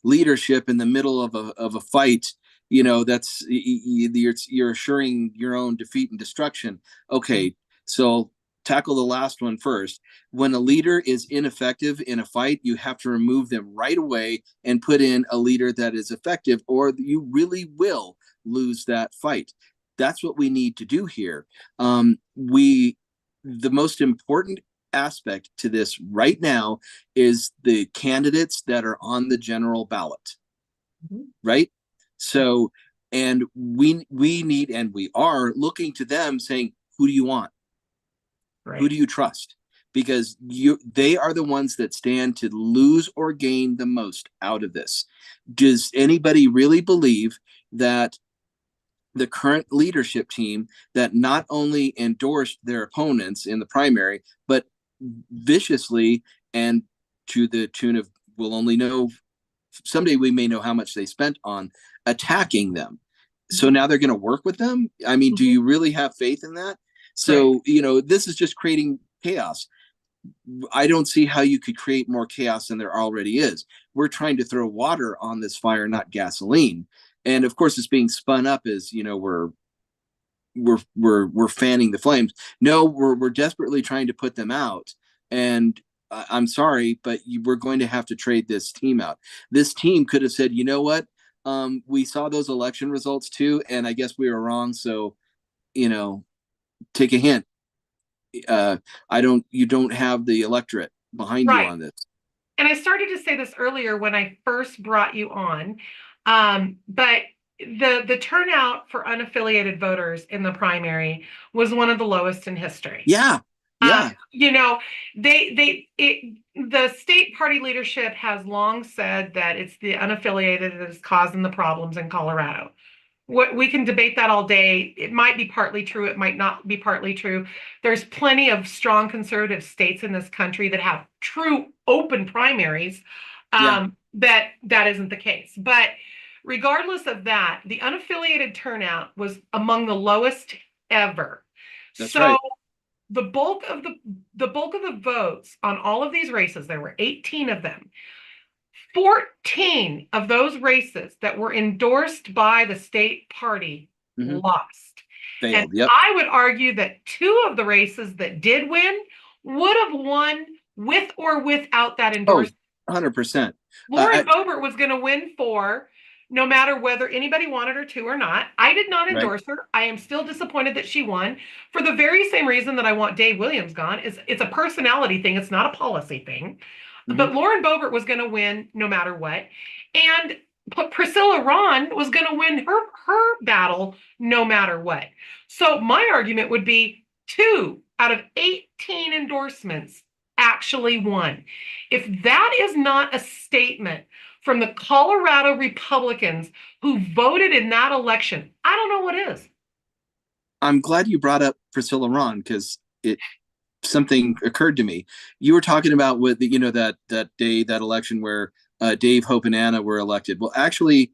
leadership in the middle of a fight, that's you're assuring your own defeat and destruction. Okay, so tackle the last one first. When a leader is ineffective in a fight, you have to remove them right away and put in a leader that is effective, or you really will lose that fight. That's what we need to do here. We The most important aspect to this right now is the candidates that are on the general ballot, Mhm. right? So, and we need, and we are looking to them saying, who do you want? Who do Right. you trust? Because they are the ones that stand to lose or gain the most out of this. Does anybody really believe that the current leadership team that not only endorsed their opponents in the primary, but viciously and to the tune of, we'll only know someday, we may know how much they spent on attacking them. So Mhm. now they're going to work with them. I mean, do Mhm. you really have faith in that? Right. So, this is just creating chaos. I don't see how you could create more chaos than there already is. We're trying to throw water on this fire, not gasoline. And of course, it's being spun up as, we're fanning the flames. No, we're desperately trying to put them out. And I'm sorry, but we're going to have to trade this team out. This team could have said, you know what? We saw those election results too, and I guess we were wrong. So, you know, take a hint. Uh, you don't have the electorate behind you Right. on this. And I started to say this earlier when I first brought you on, but the turnout for unaffiliated voters in the primary was one of the lowest in history. Yeah, yeah, You know, the state party leadership has long said that it's the unaffiliated that is causing the problems in Colorado. What we can debate that all day. It might be partly true, it might not be partly true. There's plenty of strong conservative states in this country that have true open primaries. yeah. That isn't the case. But regardless of that, the unaffiliated turnout was among the lowest ever. That's So right. the bulk of the bulk of the votes on all of these races, there were 18 of them. 14 of those races that were endorsed by the state party Hmm. lost. And Failed. Yep. I would argue that two of the races that did win would have won with or without that Oh, endorsement. 100%. Lauren Boebert was going to win for no matter whether anybody wanted her to or not. I did not Right. endorse her. I am still disappointed that she won for the very same reason that I want Dave Williams gone. It's a personality thing. It's not a policy thing. Hmm. But Lauren Boebert was going to win no matter what. And Priscilla Ron was going to win her battle no matter what. So my argument would be two out of 18 endorsements actually won. If that is not a statement from the Colorado Republicans who voted in that election, I don't know what is. I'm glad you brought up Priscilla Ron because it something occurred to me. You were talking about with that day, that election where Dave, Hope, and Anna were elected. Well, actually,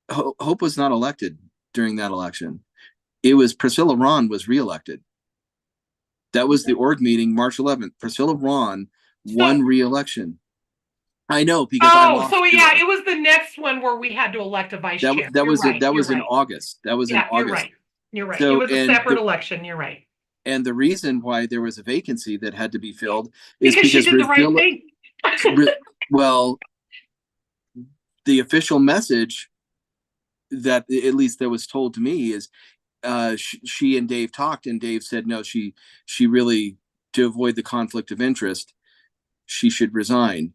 Hope was not elected during that election. It was Priscilla Ron was reelected. That was the org meeting, March 11th. Priscilla Ron So, won reelection. I know because I oh, lost so to yeah, her. it was the next one where we had to elect a vice chair. That You're was it. right. That You're was in right. August. That was in Yeah, you're August. right. You're right. It So was a separate election. You're right. and the reason why there was a vacancy that had to be filled is Because she because did the right Priscilla. thing. Well, the official message that at least that was told to me is she and Dave talked, and Dave said no, she really, to avoid the conflict of interest, she should resign.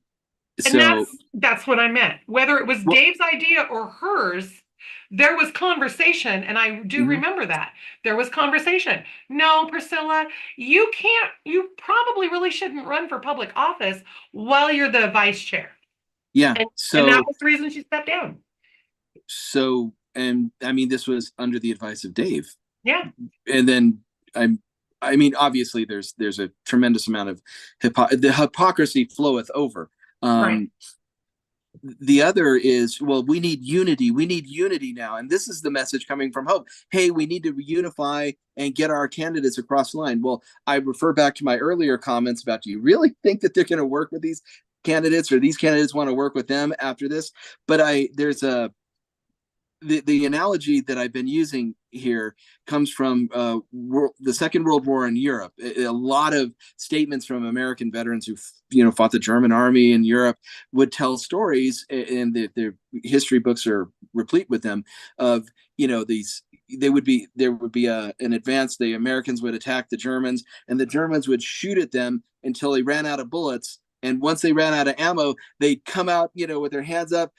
And So that's what I meant. Whether it was well, Dave's idea or hers, there was conversation, and I do mhm. remember that. There was conversation. No, Priscilla, you probably really shouldn't run for public office while you're the vice chair. Yeah. And that So was the reason she stepped down. so, and I mean, this was under the advice of Dave. Yeah, And then I'm, I mean, obviously there's a tremendous amount of the hypocrisy floweth over. right. Um, the other is, well, we need unity. We need unity now. And this is the message coming from Hope. Hey, we need to unify and get our candidates across the line. Well, I refer back to my earlier comments about, do you really think that they're going to work with these candidates, or these candidates want to work with them after this? But there's the analogy that I've been using here comes from the Second World War in Europe. A lot of statements from American veterans who fought the German army in Europe would tell stories, and the history books are replete with them, of these. There would be an advance. The Americans would attack the Germans, and the Germans would shoot at them until they ran out of bullets. And once they ran out of ammo, they'd come out, with their hands up,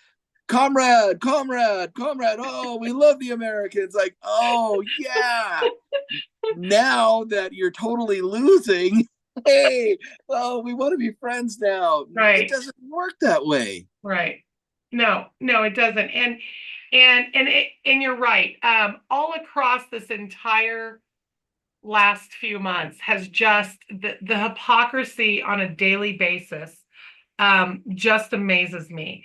comrade, comrade, comrade. Oh, we love the Americans. Like, oh yeah. Now that you're totally losing, hey, oh, we want to be friends now. It Right, doesn't work that way. right. No, no, it doesn't. And you're right. All across this entire last few months has just the hypocrisy on a daily basis just amazes me.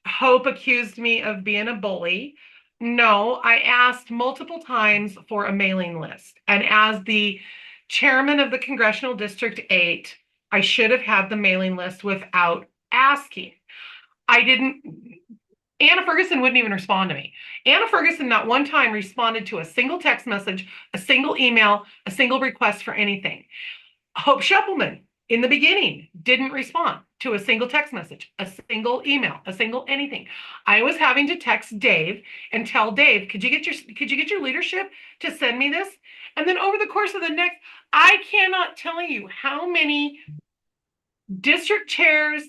Hope accused me of being a bully. No, I asked multiple times for a mailing list. And as the chairman of the Congressional District 8, I should have had the mailing list without asking. I didn't. Anna Ferguson wouldn't even respond to me. Anna Ferguson not one time responded to a single text message, a single email, a single request for anything. Hope Schepelman in the beginning didn't respond to a single text message, a single email, a single anything. I was having to text Dave and tell Dave, could you get your leadership to send me this? And then over the course of the next, I cannot tell you how many district chairs,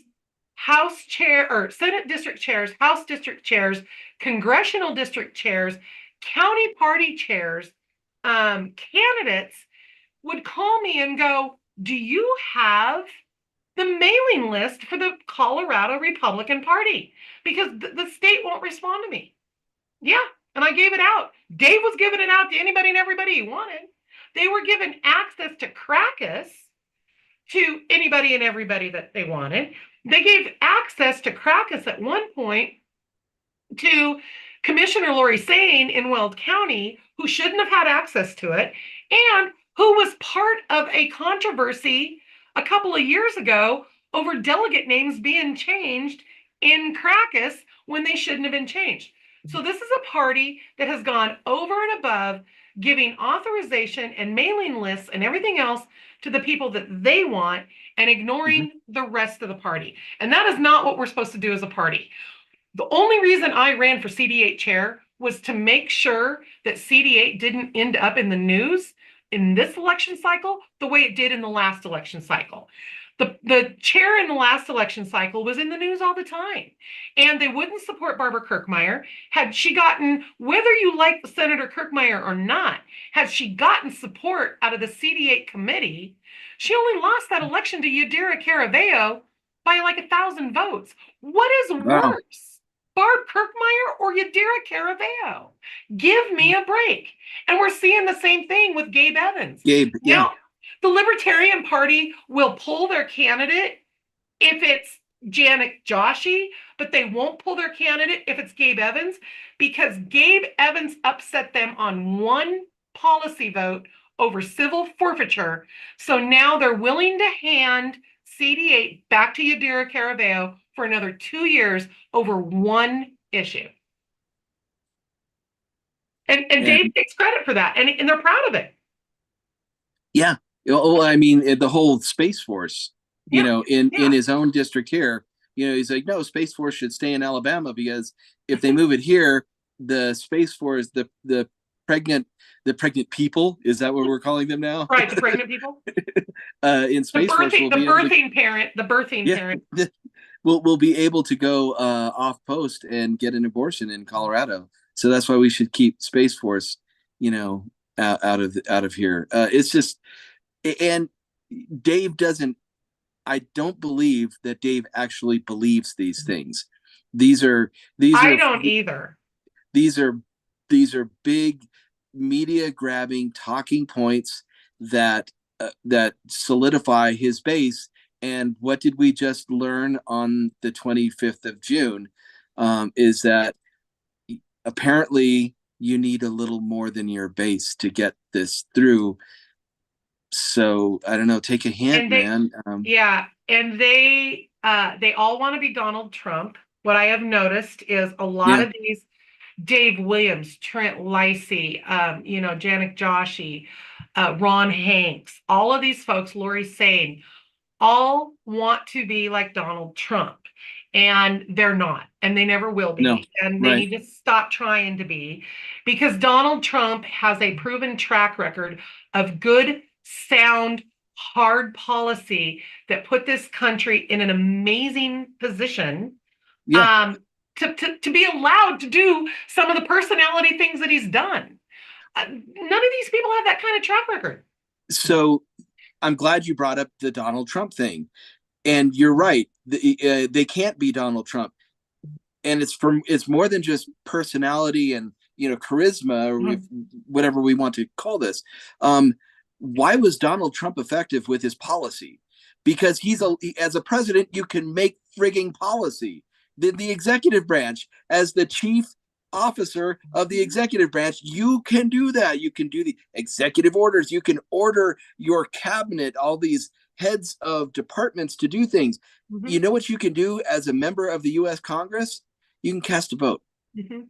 House chair or Senate district chairs, House district chairs, congressional district chairs, county party chairs, candidates would call me and go, do you have the mailing list for the Colorado Republican Party? Because the state won't respond to me. Yeah, and I gave it out. Dave was giving it out to anybody and everybody he wanted. They were given access to Crackus to anybody and everybody that they wanted. They gave access to Crackus at one point to Commissioner Lori Sane in Weld County, who shouldn't have had access to it, and who was part of a controversy a couple of years ago over delegate names being changed in Crackus when they shouldn't have been changed. So this is a party that has gone over and above giving authorization and mailing lists and everything else to the people that they want and ignoring the rest of the party. And that is not what we're supposed to do as a party. The only reason I ran for CD8 chair was to make sure that CD8 didn't end up in the news in this election cycle the way it did in the last election cycle. The chair in the last election cycle was in the news all the time, and they wouldn't support Barbara Kirkmeyer. Had she gotten, whether you like Senator Kirkmeyer or not, had she gotten support out of the CD8 committee, she only lost that election to Yadira Caraveo by like 1,000 votes. What is Wow. worse, Barb Kirkmeyer or Yadira Caraveo? Give me a break. And we're seeing the same thing with Gabe Evans. Gabe, yeah. Now, the Libertarian Party will pull their candidate if it's Janet Joshi, but they won't pull their candidate if it's Gabe Evans, because Gabe Evans upset them on one policy vote over civil forfeiture. So now they're willing to hand CD8 back to Yadira Caraveo for another 2 years over one issue. And And Dave takes credit for that, and they're proud of it. yeah. Oh, I mean, the whole Space Force, Yeah, in yeah. his own district here, he's like, no, Space Force should stay in Alabama, because if they move it here, the Space Force, the pregnant people, is that what we're calling them now? Right, the pregnant people. In Space Force will The be able to, birthing parent, the birthing yeah, parent. we'll be able to go off post and get an abortion in Colorado. So that's why we should keep Space Force, out of here. It's just, and Dave doesn't. I don't believe that Dave actually believes these things. These are these I are don't either. these are these are big media grabbing talking points that that solidify his base. And what did we just learn on the 25th of June? Is that apparently you need a little more than your base to get this through. So I don't know. Take a hint, And man. yeah, and they all want to be Donald Trump. What I have noticed is a lot Yeah. of these Dave Williams, Trent Lacey, Janet Joshi, Ron Hanks, all of these folks, Lori Sane, all want to be like Donald Trump, and they're not, and they never will No. be. And they Right. need to stop trying to be, because Donald Trump has a proven track record of good, sound, hard policy that put this country in an amazing position, Yeah. um, to be allowed to do some of the personality things that he's done. None of these people have that kind of track record. So I'm glad you brought up the Donald Trump thing. And you're right. They can't be Donald Trump. And it's more than just personality and charisma, or if, Mhm. whatever we want to call this. Um, why was Donald Trump effective with his policy? Because as a president, you can make frigging policy. The executive branch, as the chief officer of the executive branch, you can do that. You can do the executive orders. You can order your cabinet, all these heads of departments to do things. You Mhm. know what you can do as a member of the U.S. Congress? You can cast a vote. Mhm.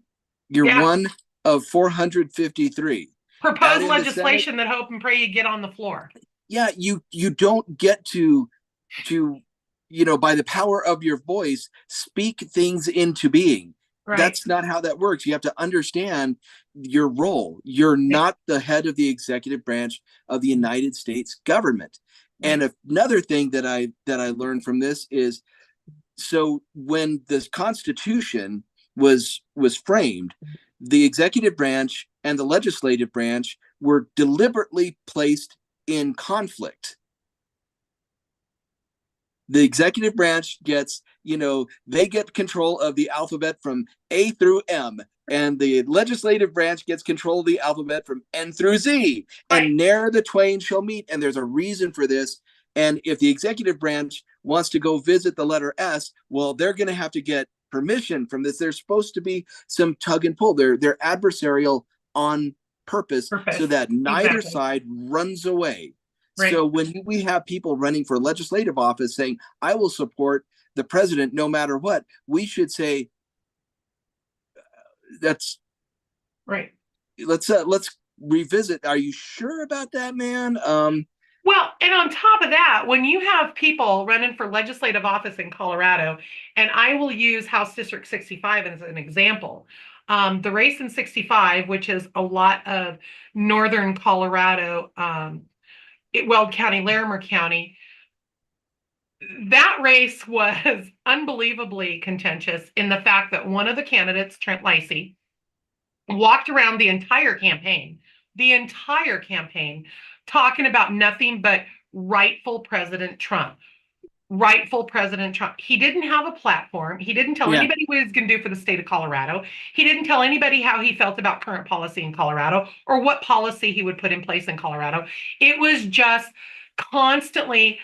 You're Yeah. one of 453. Add Propose in the Senate. legislation that hope and pray you get on the floor. Yeah, you don't get to by the power of your voice speak things into being. Right. That's not how that works. You have to understand your role. You're Right. not the head of the executive branch of the United States government. And Right. another thing that I learned from this is, so when the Constitution was framed, the executive branch and the legislative branch were deliberately placed in conflict. The executive branch gets, they get control of the alphabet from A through M, and the legislative branch gets control of the alphabet from N through Z. Right. And ne'er the twain shall meet. And there's a reason for this. And if the executive branch wants to go visit the letter S, well, they're going to have to get permission from this. There's supposed to be some tug and pull. They're adversarial on purpose so Purpose. that neither Exactly. side runs away. Right. So when we have people running for legislative office saying, I will support the president no matter what, we should say, that's Right. let's revisit. Are you sure about that, man? Well, and on top of that, when you have people running for legislative office in Colorado, and I will use House District 65 as an example, the race in 65, which is a lot of northern Colorado, Weld County, Larimer County, that race was unbelievably contentious in the fact that one of the candidates, Trent Lacey, walked around the entire campaign, talking about nothing but rightful President Trump. Rightful President Trump. He didn't have a platform. He didn't tell Yeah, anybody what he was going to do for the state of Colorado. He didn't tell anybody how he felt about current policy in Colorado or what policy he would put in place in Colorado. It was just constantly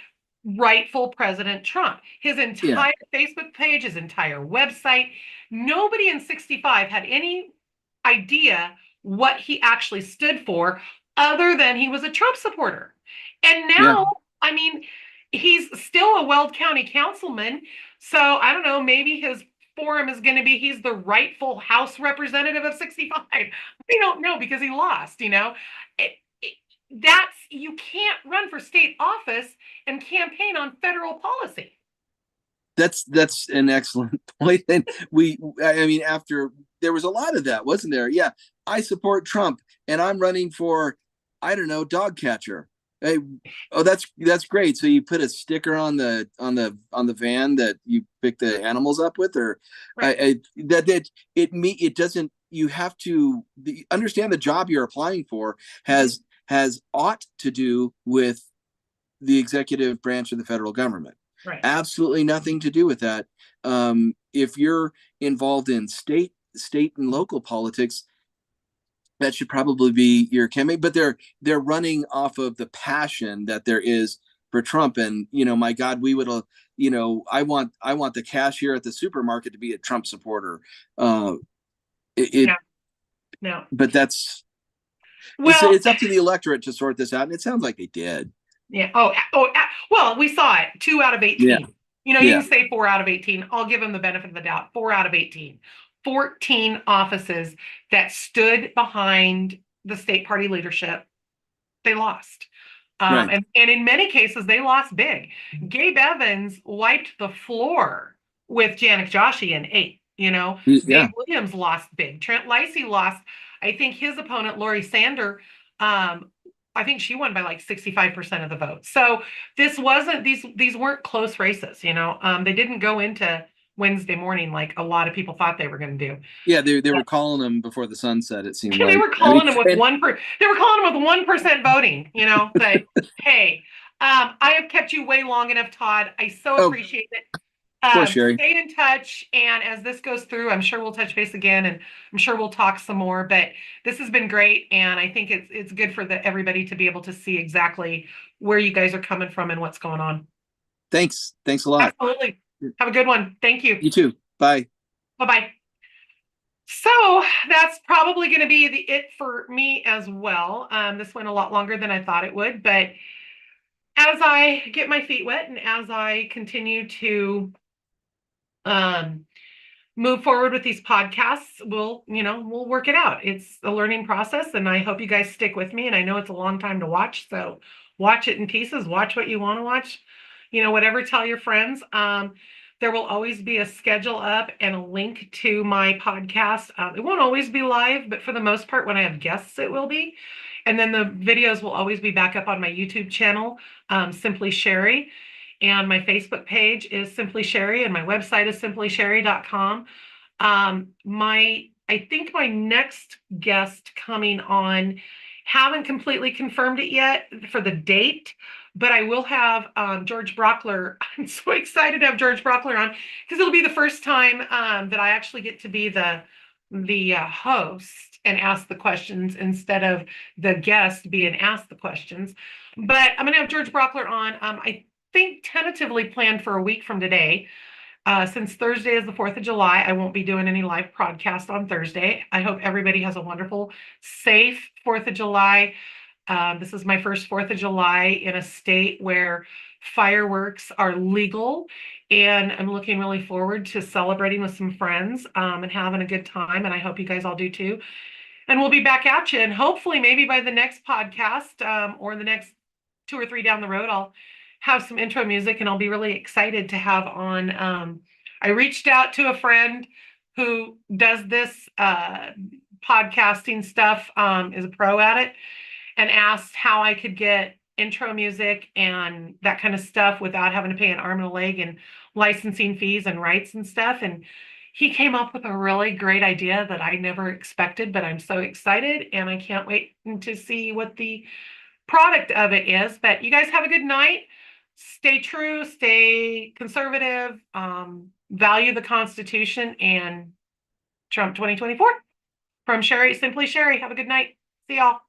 rightful President Trump. His yeah, entire Facebook page, his entire website, nobody in 65 had any idea what he actually stood for, other than he was a Trump supporter. And yeah. now, I mean, he's still a Weld County councilman. So I don't know, maybe his forum is going to be he's the rightful House representative of 65. I don't know, because he lost, it, that's, you can't run for state office and campaign on federal policy. That's an excellent point. And I mean, after there was a lot of that, wasn't there? Yeah, I support Trump, and I'm running for, I don't know, dog catcher. Hey, oh, that's great. So you put a sticker on the van that you pick the animals up with, or Right. it doesn't. You have to understand the job you're applying for Mm-hmm. has ought to do with the executive branch of the federal government. Right. Absolutely nothing to do with that. If you're involved in state and local politics, that should probably be your campaign. But they're running off of the passion that there is for Trump. And my God, we would, I want the cashier at the supermarket to be a Trump supporter. Uh, it, Yeah. No. but that's Well, it's up to the electorate to sort this out, and it sounds like they did. yeah. Well, we saw it. 2 out of 18. Yeah, You yeah, can say 4 out of 18. I'll give them the benefit of the doubt. 4 out of 18. 14 offices that stood behind the state party leadership, they lost. right. And in many cases, they lost big. Gabe Evans wiped the floor with Janet Joshi in 8. Dave Yeah, Williams lost big. Trent Lacey lost. I think his opponent, Lori Sander, um, I think she won by like 65% of the vote. So this wasn't these weren't close races. They didn't go into Wednesday morning like a lot of people thought they were going to do. yeah. They were calling them before the sun set. It seemed They like. were I mean, calling him with and 1%. They were calling him with 1% voting. But hey, I have kept you way long enough, Todd. I so oh, appreciate it. poor Sherry. Stay in touch, and as this goes through, I'm sure we'll touch base again, and I'm sure we'll talk some more. But this has been great, and I think it's good for everybody to be able to see exactly where you guys are coming from and what's going on. Thanks a lot. Absolutely. Have a good one. Thank you. You too. Bye. Bye bye. So that's probably going to be it for me as well. This went a lot longer than I thought it would, but as I get my feet wet and as I continue to um, move forward with these podcasts, we'll work it out. It's a learning process, and I hope you guys stick with me. And I know it's a long time to watch, so watch it in pieces. Watch what you want to watch. Whatever. Tell your friends. There will always be a schedule up and a link to my podcast. It won't always be live, but for the most part, when I have guests, it will be. And then the videos will always be back up on my YouTube channel, Simply Sherry. And my Facebook page is Simply Sherry, and my website is simplysherry.com. I think my next guest coming on, haven't completely confirmed it yet for the date, but I will have George Brockler. I'm so excited to have George Brockler on because it'll be the first time that I actually get to be the host and ask the questions instead of the guest being asked the questions. But I'm going to have George Brockler on. I think tentatively planned for a week from today. Since Thursday is the 4th of July, I won't be doing any live broadcast on Thursday. I hope everybody has a wonderful, safe 4th of July. This is my first 4th of July in a state where fireworks are legal, and I'm looking really forward to celebrating with some friends and having a good time, and I hope you guys all do too. And we'll be back at you, and hopefully maybe by the next podcast or the next 2 or 3 down the road, I'll have some intro music, and I'll be really excited to have on. I reached out to a friend who does this podcasting stuff, is a pro at it, and asked how I could get intro music and that kind of stuff without having to pay an arm and a leg and licensing fees and rights and stuff. And he came up with a really great idea that I never expected, but I'm so excited and I can't wait to see what the product of it is. But you guys have a good night. Stay true, stay conservative, value the Constitution, and Trump 2024. From Sherry, Simply Sherry. Have a good night. See y'all.